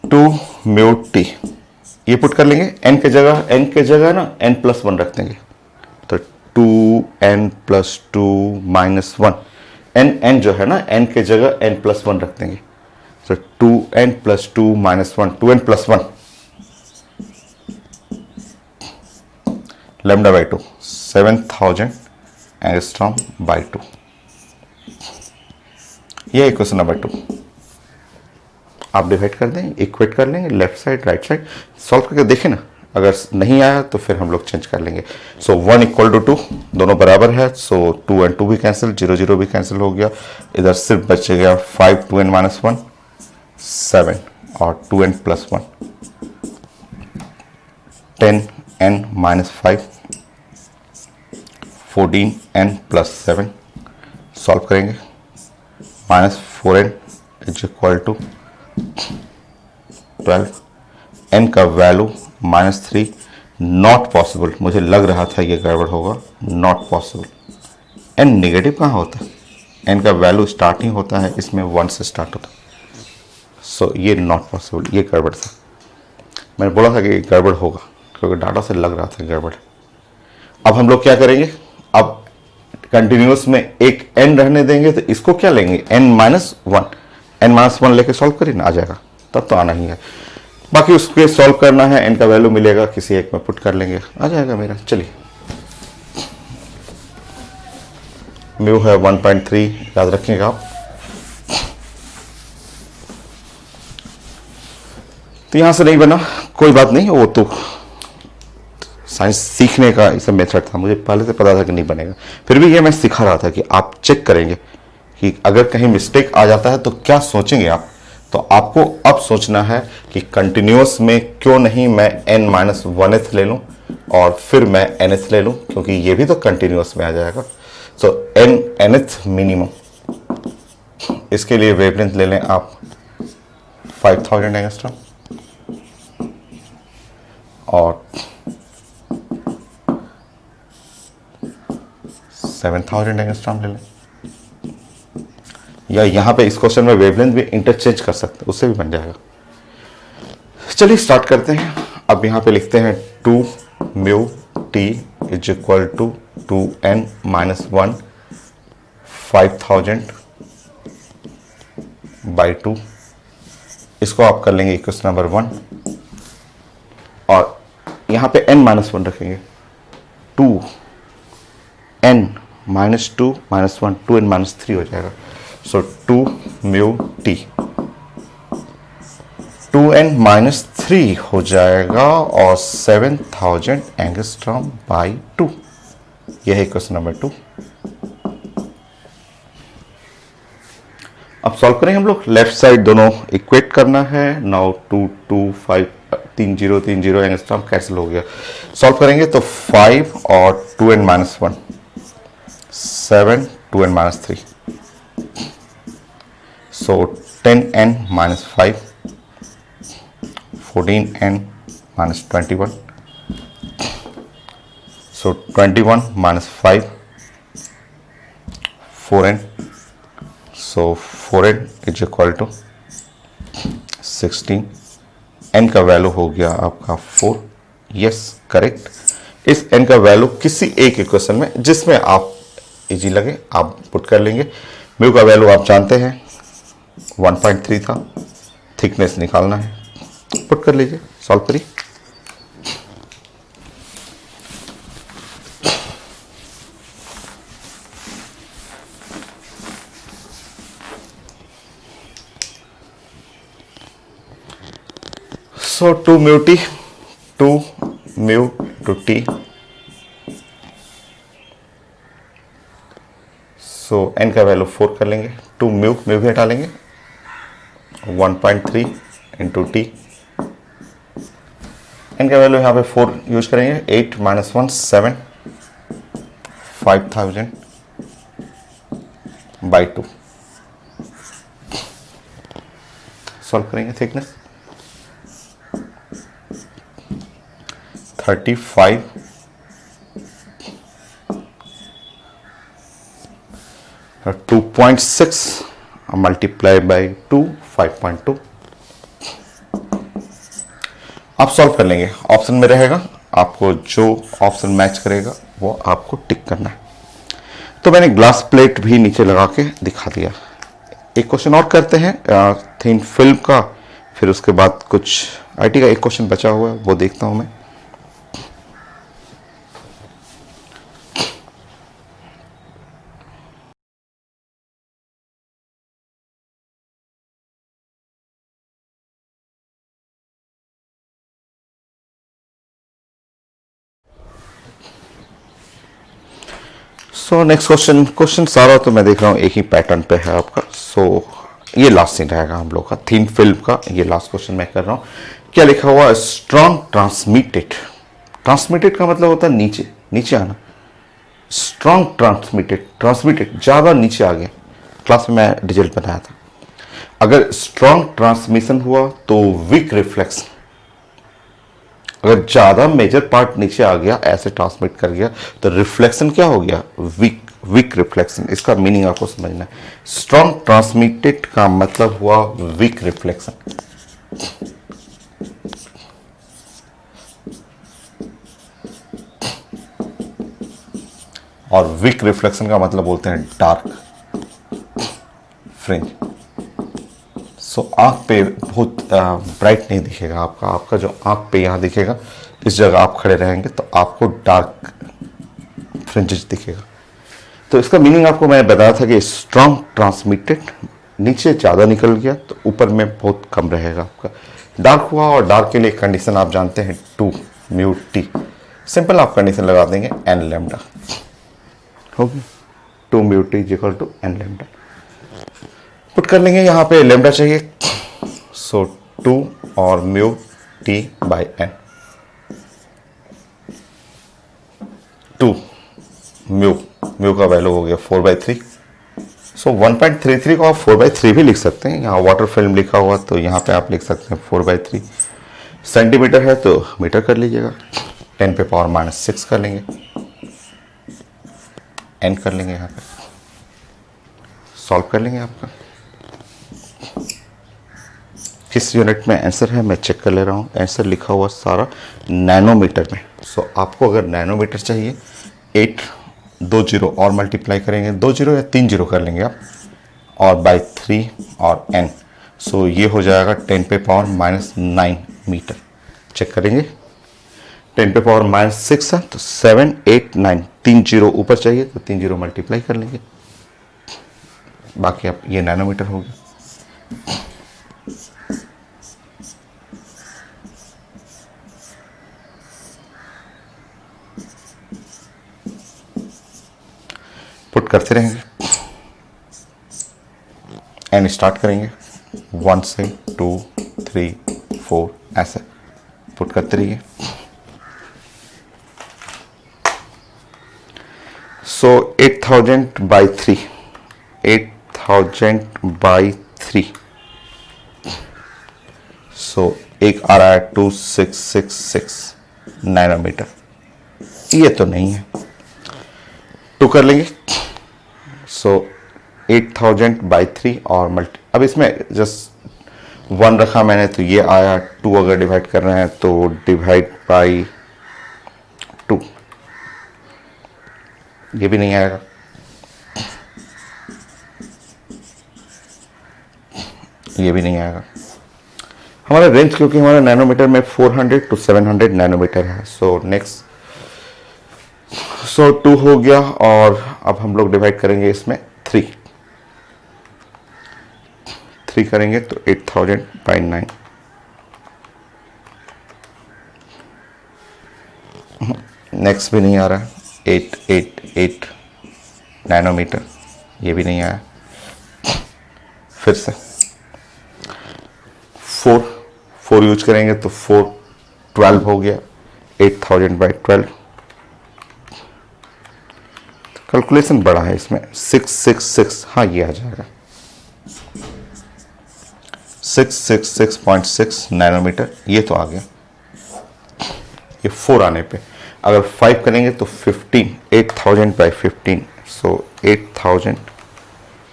2 म्यू टी, ये पुट कर लेंगे, n के जगह ना n+1 रख देंगे, तो 2n+2 -1, n जो है ना, n के जगह n+1 रख देंगे, तो 2n+2 -1, 2n+1 lambda by 2, 7000 angstrom by 2। ये इक्वेशन नंबर 2 आप डिवाइड कर दें, इक्वेट कर लेंगे, left side right side solve करके देखें ना, अगर नहीं आया तो फिर हम लोग चेंज कर लेंगे। सो 1 = 2, दोनों बराबर है, सो 2 and 2 भी कैंसिल, 0 0 भी कैंसिल हो गया, इधर सिर्फ बच गया 5 2n-1 7 और 2n+1 10n-5 14n+7 सॉल्व करेंगे, -4n = 12, n का वैल्यू -3, नॉट पॉसिबल, मुझे लग रहा था ये गड़बड़ होगा, नॉट पॉसिबल। n नेगेटिव कहाँ होता है, n का वैल्यू स्टार्टिंग होता है इसमें 1 से स्टार्ट होता है, सो ये नॉट पॉसिबल, ये गड़बड़ था। मैंने बोला था कि गड़बड़ होगा क्योंकि डाटा से लग रहा था गड़बड़। अब हम लोग क्या करेंगे, अब कंटिन्यूअस में एक n रहने देंगे, तो इसको क्या लेंगे n-1 लेके सॉल्व करिए ना, आ जाएगा तब तो आना ही है। बाकी उसके सॉल्व करना है, n का वैल्यू मिलेगा, किसी एक में पुट कर लेंगे, आ जाएगा मेरा। चलिए, म्यू है 1.3, याद रखिएगा आप। तो यहां से नहीं बना, कोई बात नहीं, वो तो साइंस सीखने का इस मेथड था, मुझे पहले से पता था कि नहीं बनेगा, फिर भी ये मैं सिखा रहा था कि आप चेक करेंगे कि अगर कहीं मिस्टेक आ जाता है तो क्या सोचेंगे आप। तो आपको अब सोचना है कि कंटिन्यूअस में क्यों नहीं मैं n-1th ले लूं और फिर मैं nth ले लूं, क्योंकि ये भी तो कंटिन्यूअस में आ जाएगा। सो nth मिनिमम, इसके लिए वेवलेंथ ले लें आप 5000 एंगस्ट्रॉम और 7000 एंगस्ट्रॉम ले लें, या यहां पे इस क्वेश्चन में वेवलेंथ भी इंटरचेंज कर सकते हैं, उससे भी बन जाएगा। चलिए स्टार्ट करते हैं। अब यहां पे लिखते हैं 2 mu t is equal to 2n-1 5000 by 2। इसको आप कर लेंगे इक्वेशन नंबर 1 और यहां पे n-1 रखेंगे, 2n-2 - 2n-3 हो जाएगा। सो 2 म्यू टी 2n-3 हो जाएगा और 7000 एंगस्ट्रॉम बाई 2। यह है क्वेश्चन नंबर 2। अब सॉल्व करेंगे हम लोग, लेफ्ट साइड दोनों इक्वेट करना है। नाउ 2 2 5 3 0 3 0 एंगस्ट्रॉम कैंसिल हो गया। सॉल्व करेंगे तो 5 और 2n-1 7 2n-3, so 10n-5 14n-21, so 21-5 4n, so 4n is equal to 16। n का वैल्यू हो गया आपका 4। Yes correct. इस n का वैल्यू किसी एक इक्वेशन में जिसमें आप इजी लगे आप पुट कर लेंगे। म्यू का वैल्यू आप जानते हैं 1.3 था, थिकनेस निकालना है, पुट कर लीजिए, सॉल्व करिए। So 2 mu T 2 mu two T, so n का वैल्यू 4 कर लेंगे, 2 म्यू भी हटा लेंगे, 1.3 इंटू टी, n का वैल्यू यहाँ पे 4 यूज करेंगे, 8-1 7 5000 बाई 2। सॉल्व करेंगे, थिकनेस 35 2.6 मल्टीप्लाई बाई 2 5.2। आप सॉल्व कर लेंगे, ऑप्शन में रहेगा, आपको जो ऑप्शन मैच करेगा वो आपको टिक करना है। तो मैंने ग्लास प्लेट भी नीचे लगा के दिखा दिया। एक क्वेश्चन और करते हैं थिन फिल्म का, फिर उसके बाद कुछ आईटी का एक क्वेश्चन बचा हुआ है वो देखता हूं मैं। सो नेक्स्ट क्वेश्चन सारा तो मैं देख रहा हूँ एक ही पैटर्न पे है आपका। सो ये लास्ट सीन रहेगा हम लोग का थीन फिल्म का, ये लास्ट क्वेश्चन मैं कर रहा हूँ। क्या लिखा हुआ, स्ट्रॉन्ग ट्रांसमिटेड। ट्रांसमिटेड का मतलब होता है नीचे नीचे आना। स्ट्रॉन्ग ट्रांसमिटेड ज्यादा नीचे आ गया। क्लास में मैं रिजल्ट बताया था, अगर स्ट्रॉन्ग ट्रांसमिशन हुआ तो वीक रिफ्लेक्शन, अगर ज्यादा मेजर पार्ट नीचे आ गया ऐसे ट्रांसमिट कर गया तो रिफ्लेक्शन क्या हो गया, वीक रिफ्लेक्शन। इसका मीनिंग आपको समझना है। स्ट्रॉन्ग ट्रांसमिटेड का मतलब हुआ वीक रिफ्लेक्शन। और वीक रिफ्लेक्शन का मतलब बोलते हैं डार्क फ्रिंज। सो आँख पे बहुत ब्राइट नहीं दिखेगा आपका। आपका जो आँख पे यहाँ दिखेगा, इस जगह आप खड़े रहेंगे तो आपको डार्क फ्रिंजेस दिखेगा। तो इसका मीनिंग आपको मैं बताया था कि स्ट्रॉन्ग ट्रांसमिटेड, नीचे ज़्यादा निकल गया तो ऊपर में बहुत कम रहेगा आपका। डार्क हुआ, और डार्क के लिए कंडीशन आप जानते हैं 2 म्यू टी। सिंपल आप कंडीशन लगा देंगे एन लेमडा, होगी 2 mu t equal to n lambda. Put कर लेंगे, यहाँ पे लेमडा चाहिए, सो 2 और mu t by n. 2 mu, mu का वैल्यू हो गया 4/3। सो 1.33 को आप 4/3 भी लिख सकते हैं। यहाँ वाटर फिल्म लिखा हुआ तो यहाँ पे आप लिख सकते हैं 4/3। सेंटीमीटर है तो मीटर कर लीजिएगा, 10 पे पावर -6 कर लेंगे, एन कर लेंगे, यहाँ पे सॉल्व कर लेंगे। आपका किस यूनिट में आंसर है मैं चेक कर ले रहा हूँ। आंसर लिखा हुआ सारा नैनोमीटर में। सो आपको अगर नैनोमीटर चाहिए, 8 2 जीरो और मल्टीप्लाई करेंगे, 2 जीरो या 3 जीरो कर लेंगे आप, और बाई 3 और n। सो ये हो जाएगा 10 पे पावर -9 मीटर। चेक करेंगे, 10 पे पावर -6 है तो 7 8 9, 3 जीरो ऊपर चाहिए तो 3 जीरो मल्टीप्लाई कर लेंगे, बाकी आप ये नैनोमीटर हो गया। पुट करते रहेंगे, एन स्टार्ट करेंगे 1 से 2 3 4 ऐसे पुट करते रहिए। सो 8000 बाई 3, 8000 बाई 3, सो एक आ रहा है 2666 नैनोमीटर। ये तो नहीं है, 2 कर लेंगे। सो 8000 बाई 3 और मल्टी, अब इसमें जस्ट 1 रखा मैंने तो ये आया 2। अगर डिवाइड कर रहे हैं तो डिवाइड बाई 2, ये भी नहीं आएगा। ये भी नहीं आएगा। हमारा रेंज, क्योंकि हमारा नैनोमीटर में 400 to 700 नैनोमीटर है। सो नेक्स्ट, सो 2 हो गया, और अब हम लोग डिवाइड करेंगे इसमें 3 करेंगे तो 8000 बाई 9, नेक्स्ट भी नहीं आ रहा है, 888 नैनोमीटर, ये भी नहीं आया। फिर से 4 यूज करेंगे तो 4 12 हो गया, 8000 बाई 12। कैलकुलेशन बड़ा है इसमें, 666, हाँ ये आ जाएगा 666.6 नैनोमीटर, ये तो आ गया। ये 4 आने पे अगर 5 करेंगे तो 15, 8000 बाई 15, सो 8000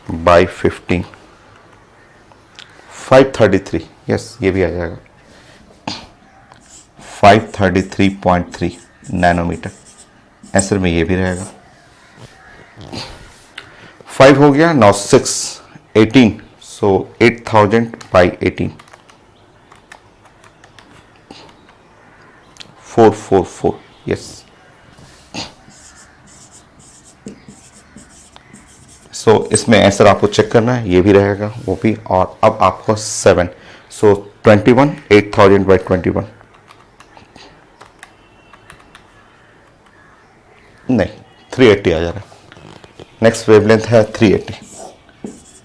बाई 15, 533, यस ये भी आ जाएगा 533.3 नैनोमीटर। आंसर में ये भी रहेगा। 5 हो गया, नाउ 6 18, सो 8000 बाई 18, 444, यस। सो इसमें आंसर आपको चेक करना है, ये भी रहेगा वो भी। और अब आपको 7, सो 21, 8000 बाई 21, नहीं 380 आ जा रहा है। नेक्स्ट वेवलेंथ है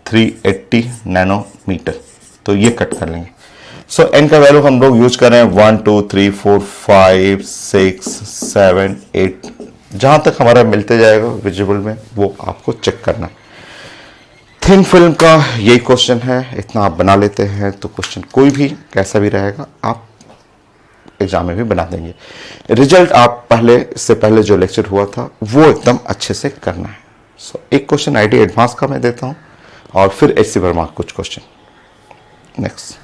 380 नैनोमीटर, तो ये कट कर लेंगे। सो एन का वैल्यू हम लोग यूज कर रहे हैं 1 2 3 4 5 6 7 8, जहां तक हमारा मिलते जाएगा विजिबल में वो आपको चेक करना है। थिन फिल्म का यही क्वेश्चन है, इतना आप बना लेते हैं तो क्वेश्चन कोई भी कैसा भी रहेगा आप एग्जाम में भी बना देंगे। रिजल्ट आप पहले, इससे पहले जो लेक्चर हुआ था वो एकदम अच्छे से करना है। सो एक क्वेश्चन आईटी एडवांस का मैं देता हूं, और फिर एचसी वर्मा कुछ question. Next,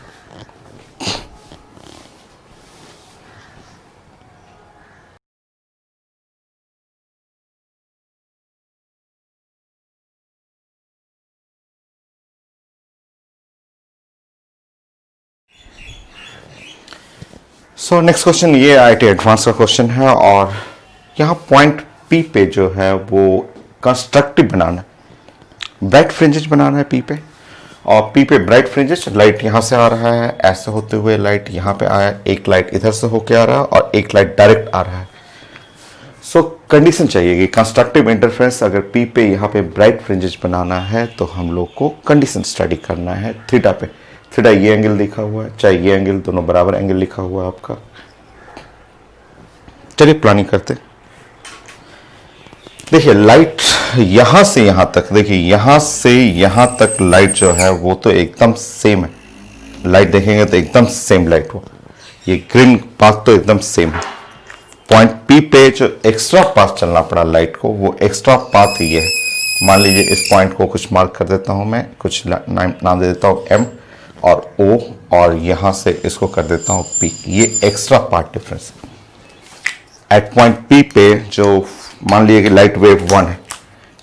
so next question ये आईटी एडवांस का क्वेश्चन है और यहाँ पॉइंट पी पे जो है वो कंस्ट्रक्टिव बनाना है, ब्राइट फ्रिंजेस बनाना है पी पे, और पी पे ब्राइट फ्रिंजेस, लाइट यहाँ से आ रहा है ऐसे होते हुए लाइट यहाँ पे आया, एक लाइट इधर से होके आ रहा है और एक लाइट डायरेक्ट आ रहा है। सो कंडीशन चाहिए कि कंस्ट्रक्टिव इंटरफेरेंस अगर पी पे यहाँ पे ब्राइट फ्रिंजेस बनाना है तो हम लोग को कंडीशन स्टडी करना है थीटा पे। थीटा ये एंगल लिखा हुआ है, चाहे ये एंगल, दोनों बराबर एंगल लिखा हुआ है आपका। चलिए प्लानिंग करते। देखिए लाइट यहां से यहां तक, देखिए यहां से यहां तक लाइट जो है वो तो एकदम सेम है, लाइट देखेंगे तो एकदम सेम लाइट हो, ये ग्रीन पाथ तो एकदम सेम है। पॉइंट पी पे जो एक्स्ट्रा पाथ चलना पड़ा लाइट को, वो एक्स्ट्रा पाथ ये है। मान लीजिए इस पॉइंट को कुछ मार्क कर देता हूं मैं, कुछ नाम दे देता हूं एम और ओ, और यहां से इसको कर देता हूं पी। ये extra path difference at point P पे। जो मान लीजिए कि लाइट वेव 1 है,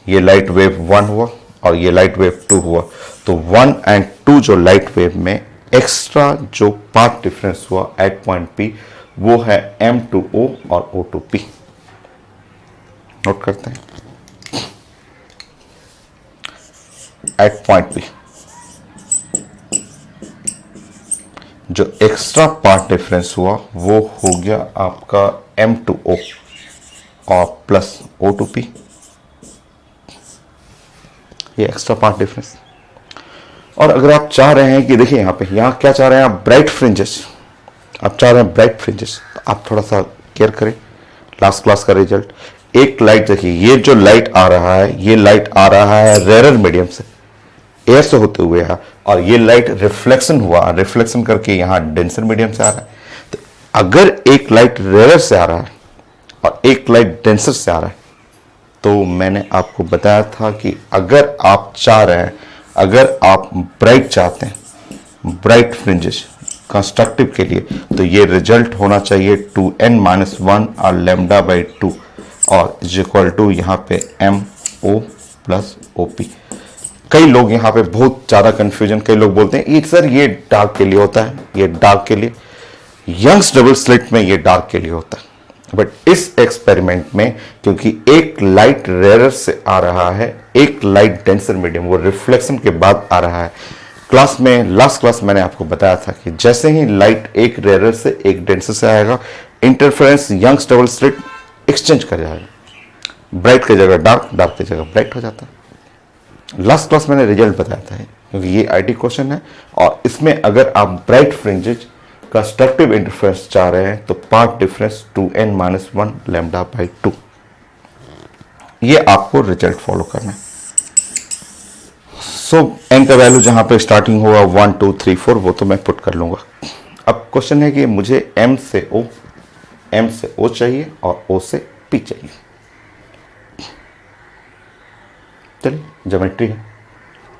ये लाइट वेव 1 हुआ और ये लाइट वेव 2 हुआ, तो 1 एंड 2 जो लाइट वेव में एक्स्ट्रा जो पाथ डिफरेंस हुआ एट पॉइंट पी वो है M टू O और O टू P। नोट करते हैं एट पॉइंट P जो एक्स्ट्रा पाथ डिफरेंस हुआ वो हो गया आपका M टू O और प्लस O टू P, ये एक्स्ट्रा पाथ डिफरेंस। और अगर आप चाह रहे हैं कि देखिए यहाँ पे, यहाँ क्या चाह रहे हैं आप, ब्राइट फ्रिंजेस, आप चाह रहे हैं ब्राइट फ्रिंजेस, आप थोड़ा सा केयर करें लास्ट क्लास का रिजल्ट। एक लाइट देखिए, ये जो लाइट आ रहा है, ये लाइट आ रहा है रेयर मीडियम से, एयर से होते हुए है, और ये लाइट रिफ्लेक्शन हुआ, रिफ्लेक्शन करके यहाँ डेंसर मीडियम से आ रहा है। तो अगर एक लाइट रेयर से आ रहा है और एक लाइट डेंसर से आ रहा है, तो मैंने आपको बताया था कि अगर आप चाह रहे हैं, अगर आप ब्राइट चाहते हैं, ब्राइट फ्रिंजेस कंस्ट्रक्टिव के लिए, तो ये रिजल्ट होना चाहिए 2n-1 और लैम्डा बाई 2 और इज इक्वल टू यहाँ पे MO प्लस OP। कई लोग यहाँ पे बहुत ज़्यादा कंफ्यूजन, कई लोग बोलते हैं ये सर ये डार्क के लिए होता है, ये डार्क के लिए, यंग्स डबल स्लिट में ये डार्क के लिए होता है। बट इस एक्सपेरिमेंट में क्योंकि एक लाइट रेयर से आ रहा है, एक लाइट डेंसर मीडियम, वो रिफ्लेक्शन के बाद आ रहा है। क्लास में, लास्ट क्लास मैंने आपको बताया था कि जैसे ही लाइट एक रेयर से एक डेंसर से आएगा, interference Young's double slit exchange कर जाएगा, ब्राइट की जगह डार्क, डार्क की जगह ब्राइट हो जाता है। लास्ट क्लास मैंने रिजल्ट बताया था, क्योंकि ये आईटी क्वेश्चन है और इसमें अगर आप ब्राइट फ्रिंजेज कंस्ट्रक्टिव इंटरफेरेंस चाह रहे हैं तो path difference 2n-1 lambda by 2, ये आपको रिजल्ट फॉलो करना है। सो n का वैल्यू जहां पे स्टार्टिंग होगा 1 2 3 4 वो तो मैं पुट कर लूंगा। अब क्वेश्चन है कि मुझे M से O चाहिए और O से P चाहिए। चलिए ज्योमेट्री है,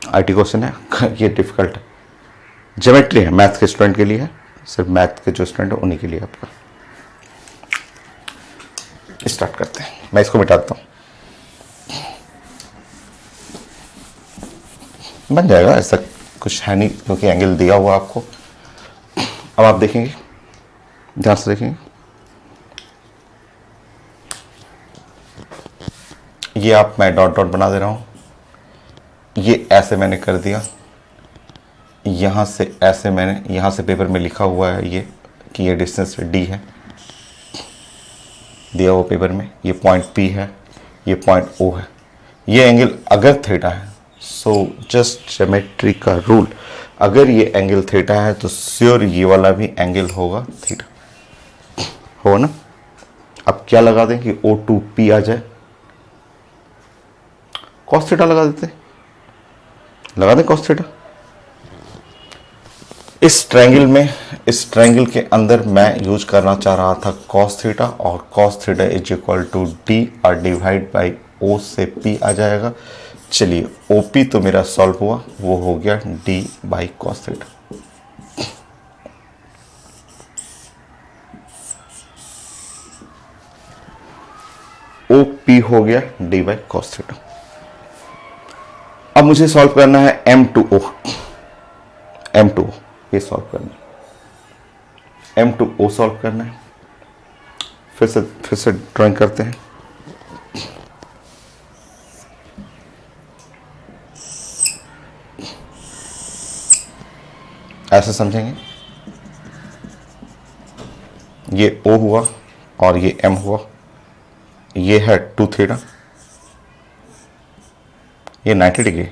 आईटी क्वेश्चन है, ये डिफिकल्ट है, ज्योमेट्री है, मैथ के स्टूडेंट के लिए है, सिर्फ मैथ के जो स्टूडेंट है उन्हीं के लिए आपका। स्टार्ट करते हैं, मैं इसको मिटा देता हूं, बन जाएगा, ऐसा कुछ है नहीं क्योंकि एंगल दिया हुआ आपको। अब आप देखेंगे, ध्यान से देखेंगे, ये आप, मैं डॉट डॉट बना दे रहा हूं, ये ऐसे मैंने कर दिया, यहां से ऐसे मैंने, यहां से पेपर में लिखा हुआ है ये कि ये डिस्टेंस D है, दिया हुआ पेपर में, ये पॉइंट P है, ये पॉइंट O है, ये एंगल अगर थीटा है, सो जस्ट ज्योमेट्री का रूल, अगर ये एंगल थीटा है तो श्योर ये वाला भी एंगल होगा थीटा, हो ना। अब क्या लगा दें कि O2P आ जाए, कॉस थीटा लगा देते, लगा दें कॉस थीटा। इस ट्रायंगल में, इस ट्रायंगल के अंदर मैं यूज करना चाह रहा था कॉस थीटा, और cos theta is equal to D और डिवाइड बाई O से P आ जाएगा। चलिए OP तो मेरा सॉल्व हुआ, वो हो गया D by cos theta. OP हो गया D बाई कॉस थीटा। अब मुझे सॉल्व करना है M टू O, ये सॉल्व करना M2O सॉल्व करना है। फिर से ड्राइंग करते हैं। ऐसे समझेंगे, ये O हुआ और ये M हुआ, ये है 2 थीटा, ये 90 डिग्री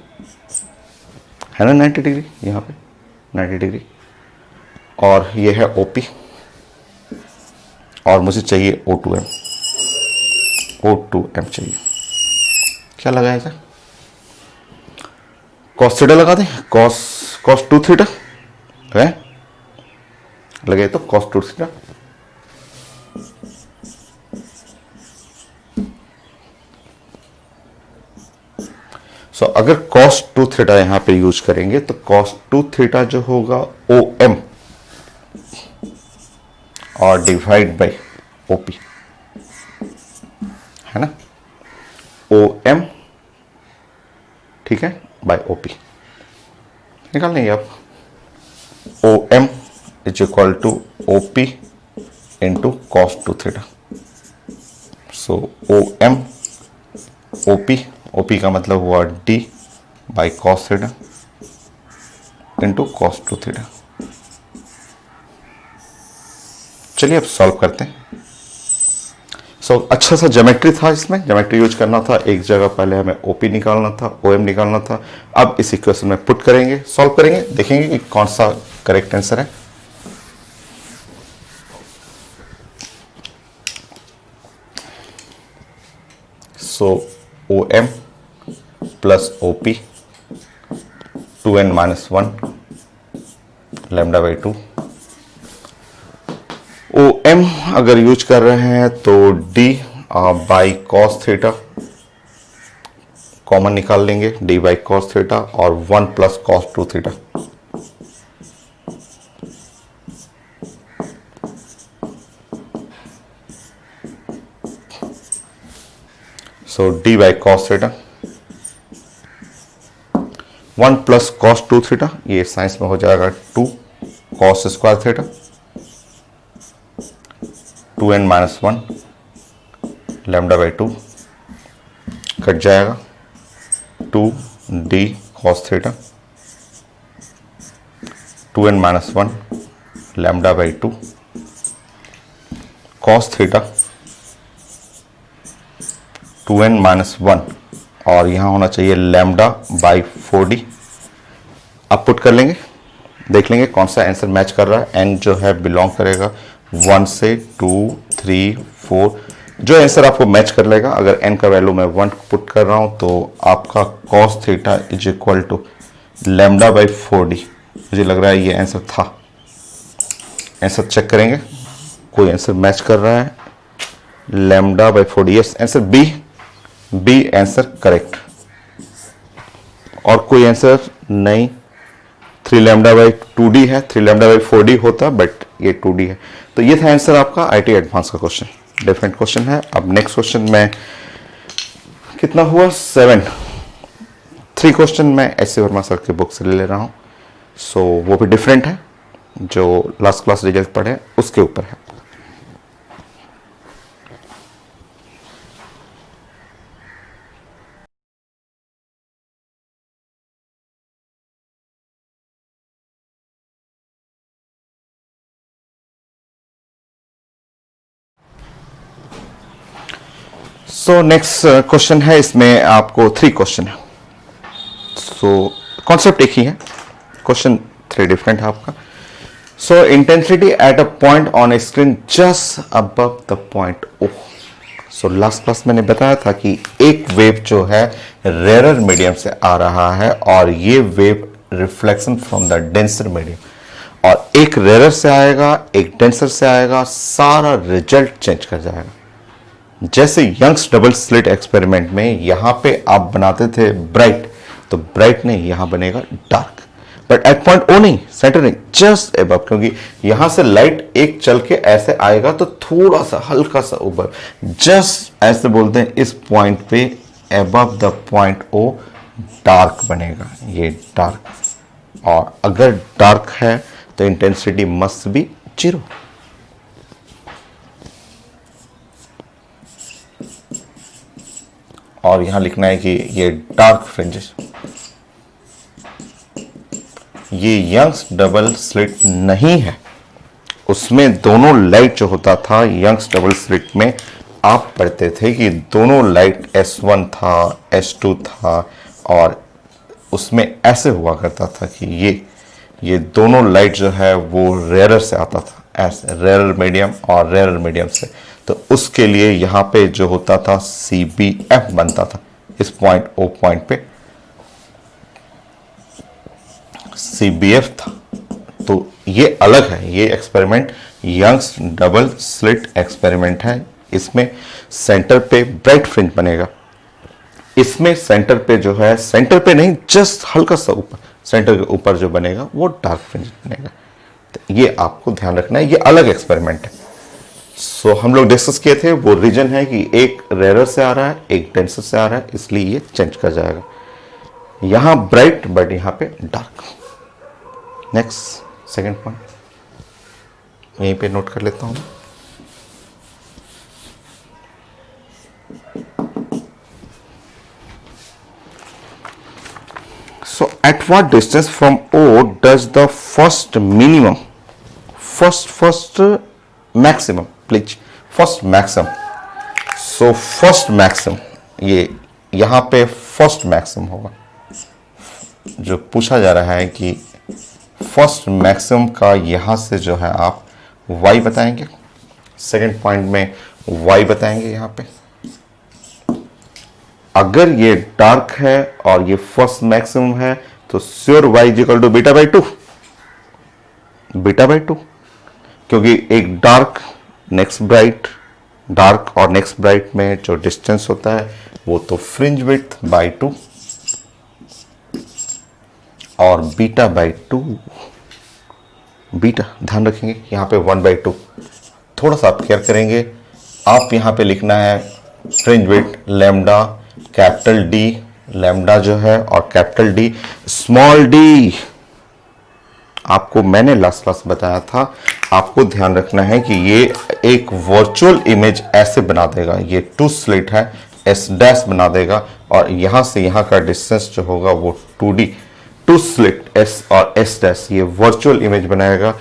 है ना, 90 डिग्री यहाँ पे 90 डिग्री, और ये है OP, और मुझे चाहिए O2M, O2M चाहिए। क्या लगाएगा? कॉस थीटा लगा दें, कॉस 2 थीटा है, लगे तो कॉस 2 थीटा। सो अगर cos 2 थीटा यहां पे यूज करेंगे तो cos 2 थीटा जो होगा OM और डिवाइड बाय OP, है ना, OM, ठीक है, बाय OP निकाल लेंगे आप। OM is equal to OP into cos 2 theta. So OM OP का मतलब हुआ D by cos theta into cos 2 theta. चलिए अब सॉल्व करते हैं। अच्छा सा ज्योमेट्री था, इसमें ज्योमेट्री यूज करना था। एक जगह पहले हमें OP निकालना था, OM निकालना था। अब इस इक्वेशन में पुट करेंगे, सॉल्व करेंगे, देखेंगे कि कौन सा करेक्ट आंसर है। सो OM plus OP 2n minus 1 lambda by 2। OM अगर यूज कर रहे हैं तो D by cos theta common निकाल लेंगे, D बाई कॉस थीटा, और 1 plus cos 2 theta. So D by cos theta 1 plus cos 2 theta, ये साइंस में हो जाएगा 2 cos square theta, 2n minus 1 lambda by 2 cut जाएगा, 2D cos theta, 2n minus 1 lambda by 2 cos theta 2n minus 1, और यहां होना चाहिए lambda by 4D। अब पुट कर लेंगे, देख लेंगे कौन सा आंसर मैच कर रहा है। n जो है बिलोंग करेगा 1 से 2 3 4, जो आंसर आपको मैच कर लेगा। अगर n का वैल्यू मैं 1 पुट कर रहा हूं तो आपका cos थीटा is equal to lambda by 4D। मुझे लग रहा है ये आंसर था। आंसर चेक करेंगे, कोई आंसर मैच कर रहा है, lambda by 4D, yes answer B answer correct. और कोई आंसर नहीं, 3 लैम्डा बाई 2D है, 3 लैम्डा बाई 4D होता बट ये 2D है। तो ये था आंसर आपका IIT एडवांस का क्वेश्चन, डिफरेंट क्वेश्चन है। अब नेक्स्ट क्वेश्चन में कितना हुआ 7, 3 क्वेश्चन मैं एस वर्मा सर के बुक से ले रहा हूँ। सो वो भी डिफरेंट है, जो लास्ट क्लास रिजल्ट पढ़े उसके ऊपर है। सो नेक्स्ट क्वेश्चन है, इसमें आपको 3 क्वेश्चन है। सो कॉन्सेप्ट एक ही है, क्वेश्चन 3 डिफरेंट है आपका। सो intensity at a point on A screen just above the point O। So last class मैंने बताया था कि एक वेव जो है रेयर मीडियम से आ रहा है और ये wave reflection from the denser medium, और एक रेयर से आएगा एक डेंसर से आएगा, सारा रिजल्ट चेंज कर जाएगा। जैसे यंग्स डबल स्लिट एक्सपेरिमेंट में यहां पे आप बनाते थे ब्राइट, तो ब्राइट नहीं, यहां बनेगा dark, but at point O नहीं, सेंटर नहीं, जस्ट एबव, क्योंकि यहां से लाइट एक चल के ऐसे आएगा तो थोड़ा सा हल्का सा ऊपर, जस्ट ऐसे बोलते हैं इस पॉइंट पे above the point O dark बनेगा, ये डार्क। और अगर डार्क है तो इंटेंसिटी मस्ट बी 0, और यहां लिखना है कि ये डार्क फ्रिंजेस। ये यंग्स डबल स्लिट नहीं है, उसमें दोनों लाइट जो होता था यंग्स डबल स्लिट में आप पढ़ते थे कि दोनों लाइट S1 था, S2 था, और उसमें ऐसे हुआ करता था कि ये दोनों लाइट जो है वो रेयर से आता था, ऐसे रेयर मीडियम और रेयर मीडियम से। तो उसके लिए यहाँ पे जो होता था CBF बनता था, इस पॉइंट O पॉइंट पे CBF था। तो ये अलग है, ये experiment Young's double slit experiment है। इसमें सेंटर पे ब्राइट फ्रिंज बनेगा, इसमें सेंटर पे जो है, सेंटर पे नहीं, जस्ट हल्का सा ऊपर, सेंटर के ऊपर जो बनेगा वो डार्क फ्रिंज बनेगा। तो ये आपको ध्यान रखना है, ये अलग एक्सपेरिमेंट है। सो हम लोग डिस्कस किए थे, वो रीजन है कि एक रेयर से आ रहा है, एक डेंसर से आ रहा है, इसलिए ये चेंज कर जाएगा। यहां ब्राइट बट यहां पे डार्क। नेक्स्ट सेकंड पॉइंट यहीं पे नोट कर लेता हूं। So at what distance from O does the first maximum, please, first maximum. So first maximum, ये यहाँ पे first maximum होगा। जो पूछा जा रहा है कि फर्स्ट मैक्सिमम का यहाँ से जो है आप y बताएंगे, सेकंड पॉइंट में y बताएंगे। यहाँ पे अगर ये डार्क है और ये फर्स्ट मैक्सिमम है तो sure y equal to beta by two, क्योंकि एक डार्क नेक्स्ट ब्राइट, डार्क और नेक्स्ट ब्राइट में जो डिस्टेंस होता है वो तो फ्रिंज विड्थ बाई टू, और बीटा बाई टू, बीटा ध्यान रखेंगे यहाँ पे 1/2। थोड़ा सा आप केयर करेंगे, आप यहाँ पे लिखना है fringe width lambda capital D, lambda जो है, और कैपिटल डी स्मॉल डी। आपको मैंने लास्ट क्लास बताया था, आपको ध्यान रखना है कि ये एक वर्चुअल इमेज ऐसे बना देगा, ये टू स्लिट है, S डैश बना देगा, और यहां से यहां का डिस्टेंस जो होगा वो 2D, टू स्लिट S और S डैश, ये वर्चुअल इमेज बनाएगा।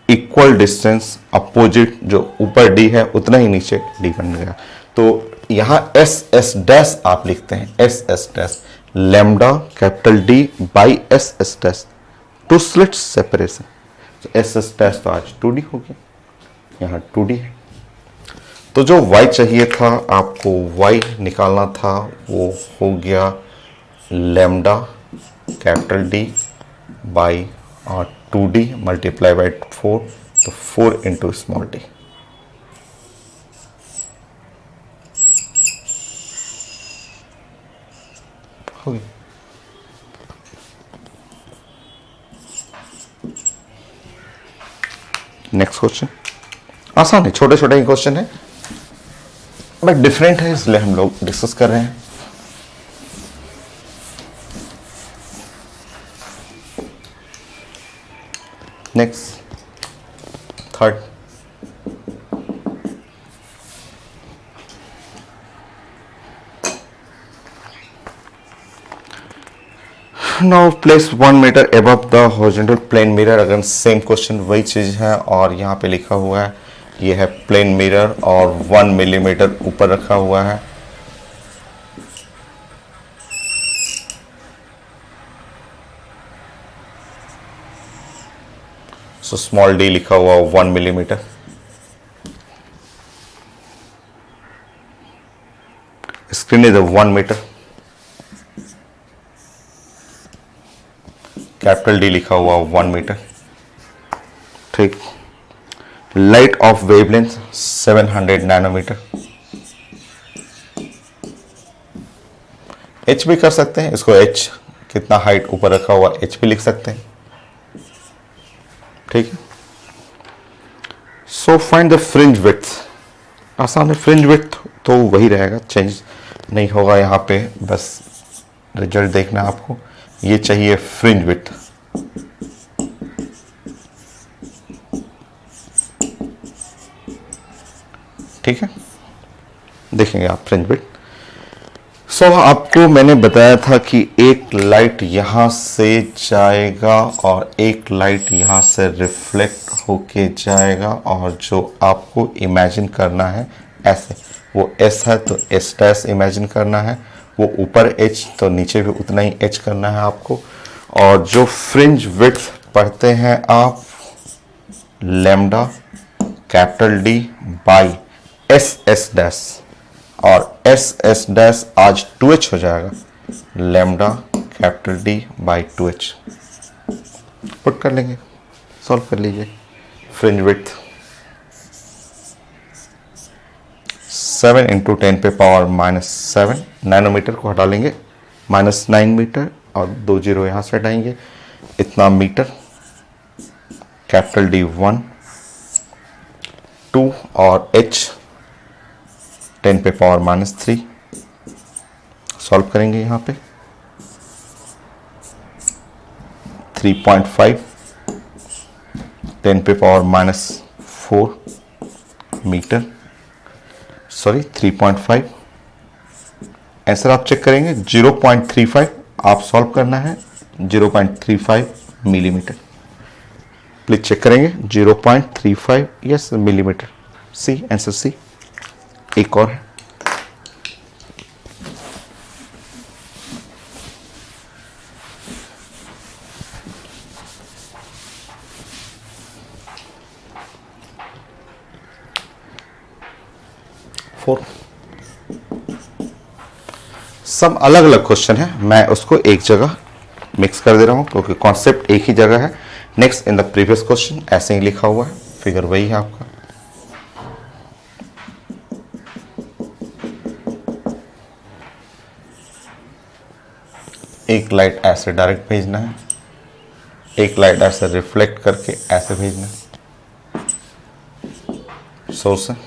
इक्वल डिस्टेंस अपोजिट, जो ऊपर D है उतना ही नीचे D बन गया। तो यहां S डैश आप लिखते हैं, S dash lambda capital D by S dash, two slit separation. तो S डैश तो आज 2D हो गया, यहाँ 2D है। तो जो y चाहिए था आपको, y निकालना था, वो हो गया लैम्डा कैपिटल D बाई और 2D मल्टीप्लाई बाई 4, तो 4 इंटू स्मॉल d। हो गया। नेक्स्ट क्वेश्चन आसान है, छोटे छोटे ही क्वेश्चन है बट डिफरेंट है, इसलिए हम लोग डिस्कस कर रहे हैं। Next third, now place 1 metre above the horizontal plane mirror. अगर सेम क्वेश्चन वही चीज है, और यहाँ पे लिखा हुआ है ये है प्लेन मिरर और 1 मिलीमीटर ऊपर रखा हुआ है। सो स्मॉल d लिखा हुआ 1 मिलीमीटर। Screen is 1 metre, capital D लिखा हुआ 1 मीटर। ठीक, light off wavelength 700 nanometre. H भी कर सकते हैं इसको, H कितना हाइट ऊपर रखा हुआ H भी लिख सकते हैं। ठीक है, so find the fringe width. आसान है, फ्रिंज विड्थ तो वही रहेगा, चेंज नहीं होगा यहाँ पे, बस रिजल्ट देखना है आपको। ये चाहिए फ्रिंज विड्थ, ठीक है, देखेंगे आप फ्रिंज विड्थ। आपको मैंने बताया था कि एक लाइट यहां से जाएगा और एक लाइट यहां से रिफ्लेक्ट होके जाएगा, और जो आपको इमेजिन करना है ऐसे, वो एस है तो एस डैश इमेजिन करना है, वो ऊपर एच तो नीचे भी उतना ही एच करना है आपको। और जो फ्रिंज विड्थ पढ़ते हैं आप, lambda capital D by S S dash, और एस एस डैश आज 2h हो जाएगा, lambda capital D by 2h। Put कर लेंगे, सॉल्व कर लीजिए। फ्रिंज विड्थ 7 इंटू 10 पे पावर -7 नैनोमीटर को हटा लेंगे, -9 मीटर, और 2 जीरो यहाँ से हटाएंगे, इतना मीटर। कैपिटल डी 1 2 और h 10 पे पावर -3। सॉल्व करेंगे यहाँ पे 3.5 10 पे पावर -4 मीटर, सॉरी 3.5। आंसर आप चेक करेंगे 0.35, आप सॉल्व करना है 0.35 मिलीमीटर। प्लीज चेक करेंगे 0.35 यस मिलीमीटर। सी, आंसर सी। एक और है, सब अलग अलग क्वेश्चन है, मैं उसको एक जगह मिक्स कर दे रहा हूं क्योंकि कॉन्सेप्ट एक ही जगह है। Next in the previous question ऐसे ही लिखा हुआ है, फिगर वही है आपका। एक लाइट ऐसे डायरेक्ट भेजना है, एक लाइट ऐसे रिफ्लेक्ट करके ऐसे भेजना है। सोर्स है,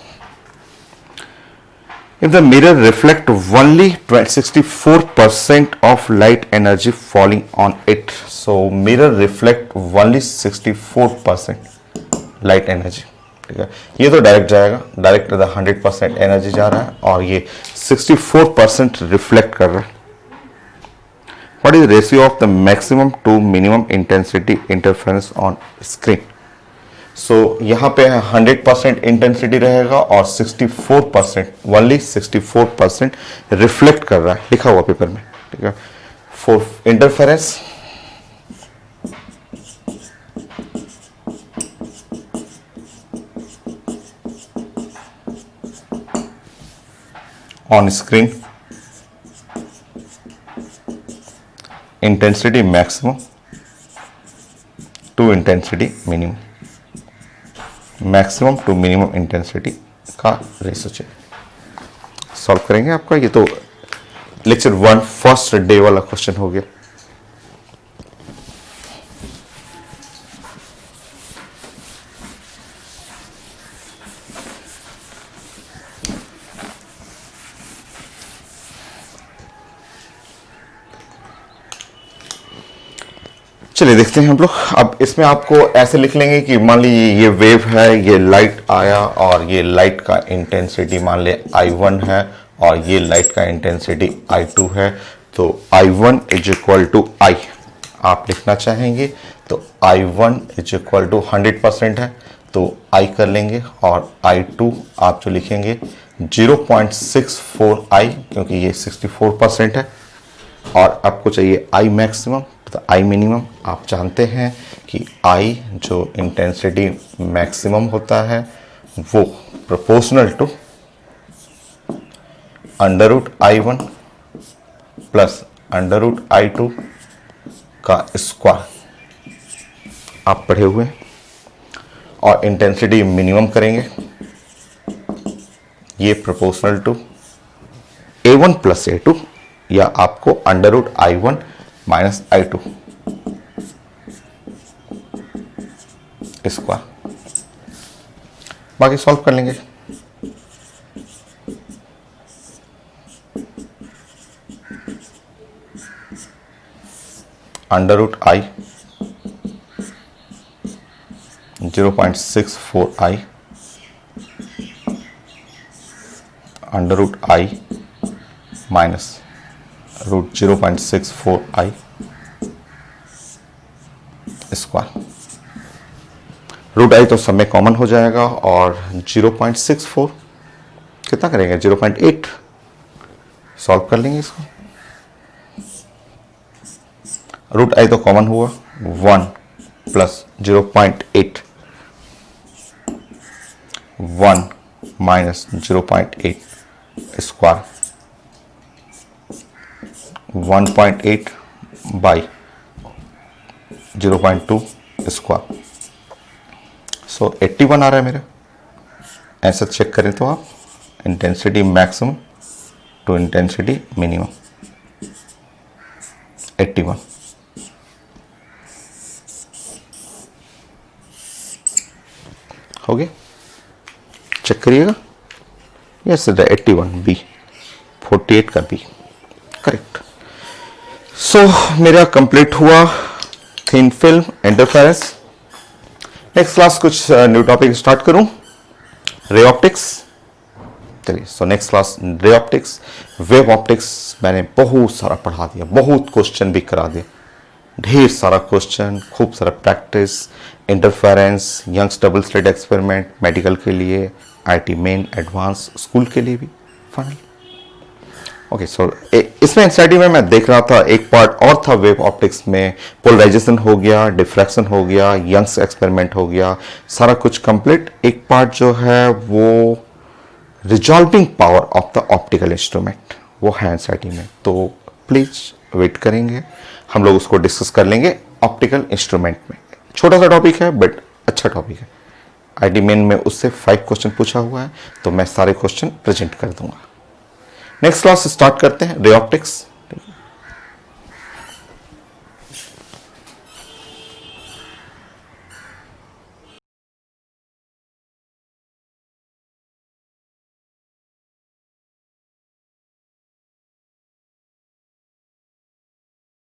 if the mirror reflect only 64% of light energy falling on it, so mirror reflect only 64% light energy, ठीक है। ये तो डायरेक्ट जाएगा, डायरेक्ट 100% एनर्जी जा रहा है, और ये 64% रिफ्लेक्ट कर रहा है। What is the ratio of the maximum to minimum intensity interference on screen? सो यहाँ पे 100% इंटेंसिटी रहेगा और 64%, ओनली 64% रिफ्लेक्ट कर रहा है, लिखा हुआ पेपर में, ठीक है। For interference on screen, intensity maximum to intensity minimum, maximum to minimum intensity का रेशो चाहिए। सॉल्व करेंगे आपका, ये तो लेक्चर 1 फर्स्ट डे वाला क्वेश्चन हो गया। चलिए देखते हैं हम लोग। अब इसमें आपको ऐसे लिख लेंगे कि मान लीजिए ये वेव है, ये लाइट आया, और ये लाइट का इंटेंसिटी मान ले I1 है, और ये लाइट का इंटेंसिटी I2 है। तो I1 is equal to I आप लिखना चाहेंगे, तो I1 इज इक्वल टू 100% है, तो I कर लेंगे, और I2 आप जो लिखेंगे 0.64 I, क्योंकि ये 64% है, और आपको चाहिए I मैक्सिमम, तो I मिनिमम आप जानते हैं कि I जो इंटेंसिटी मैक्सिमम होता है वो proportional to √I1 plus √I2 का स्क्वायर, आप पढ़े हुए हैं। और इंटेंसिटी मिनिमम करेंगे, ये proportional to A1 plus A2, या आपको √I1 माइनस I2 स्क्वायर। बाकी सॉल्व कर लेंगे। √I 0.64 I √I minus root 0.64i square. Root I तो सब में कॉमन हो जाएगा और 0.64 कितना करेंगे 0.8 सॉल्व कर लेंगे इसको। रूट आई तो कॉमन हुआ 1 plus 0.8 1 minus 0.8 square 1.8 by 0.2 square. So 81 आ रहा है मेरा। ऐसा चेक करें तो आप intensity maximum to intensity minimum 81। हो गया, चेक करिएगा। यस 81 बी 48 का बी करेक्ट। सो मेरा कंप्लीट हुआ thin film interference. Next class कुछ न्यू टॉपिक स्टार्ट करूं, रे ऑप्टिक्स। चलिए so next class ray optics, wave optics मैंने बहुत सारा पढ़ा दिया, बहुत क्वेश्चन भी करा दिए, ढेर सारा क्वेश्चन, खूब सारा practice, interference, Young's double slit experiment medical के लिए, आईटी मेन एडवांस स्कूल के लिए भी फाइनल। ओके सो इसमें एनसीईआरटी में मैं देख रहा था एक पार्ट और था वेव ऑप्टिक्स में, पोलराइजेशन हो गया, डिफ्रैक्शन हो गया, यंग्स एक्सपेरिमेंट हो गया, सारा कुछ कंप्लीट। एक पार्ट जो है वो resolving power of the optical instrument, वो है एनसीईआरटी में। तो प्लीज वेट करेंगे, हम लोग उसको डिस्कस कर लेंगे ऑप्टिकल इंस्ट्रूमेंट में। छोटा सा टॉपिक है बट अच्छा टॉपिक है। आईटी मेन में उससे 5 क्वेश्चन पूछा हुआ है, तो मैं सारे क्वेश्चन प्रेजेंट कर दूंगा। नेक्स्ट क्लास स्टार्ट करते हैं रे ऑप्टिक्स।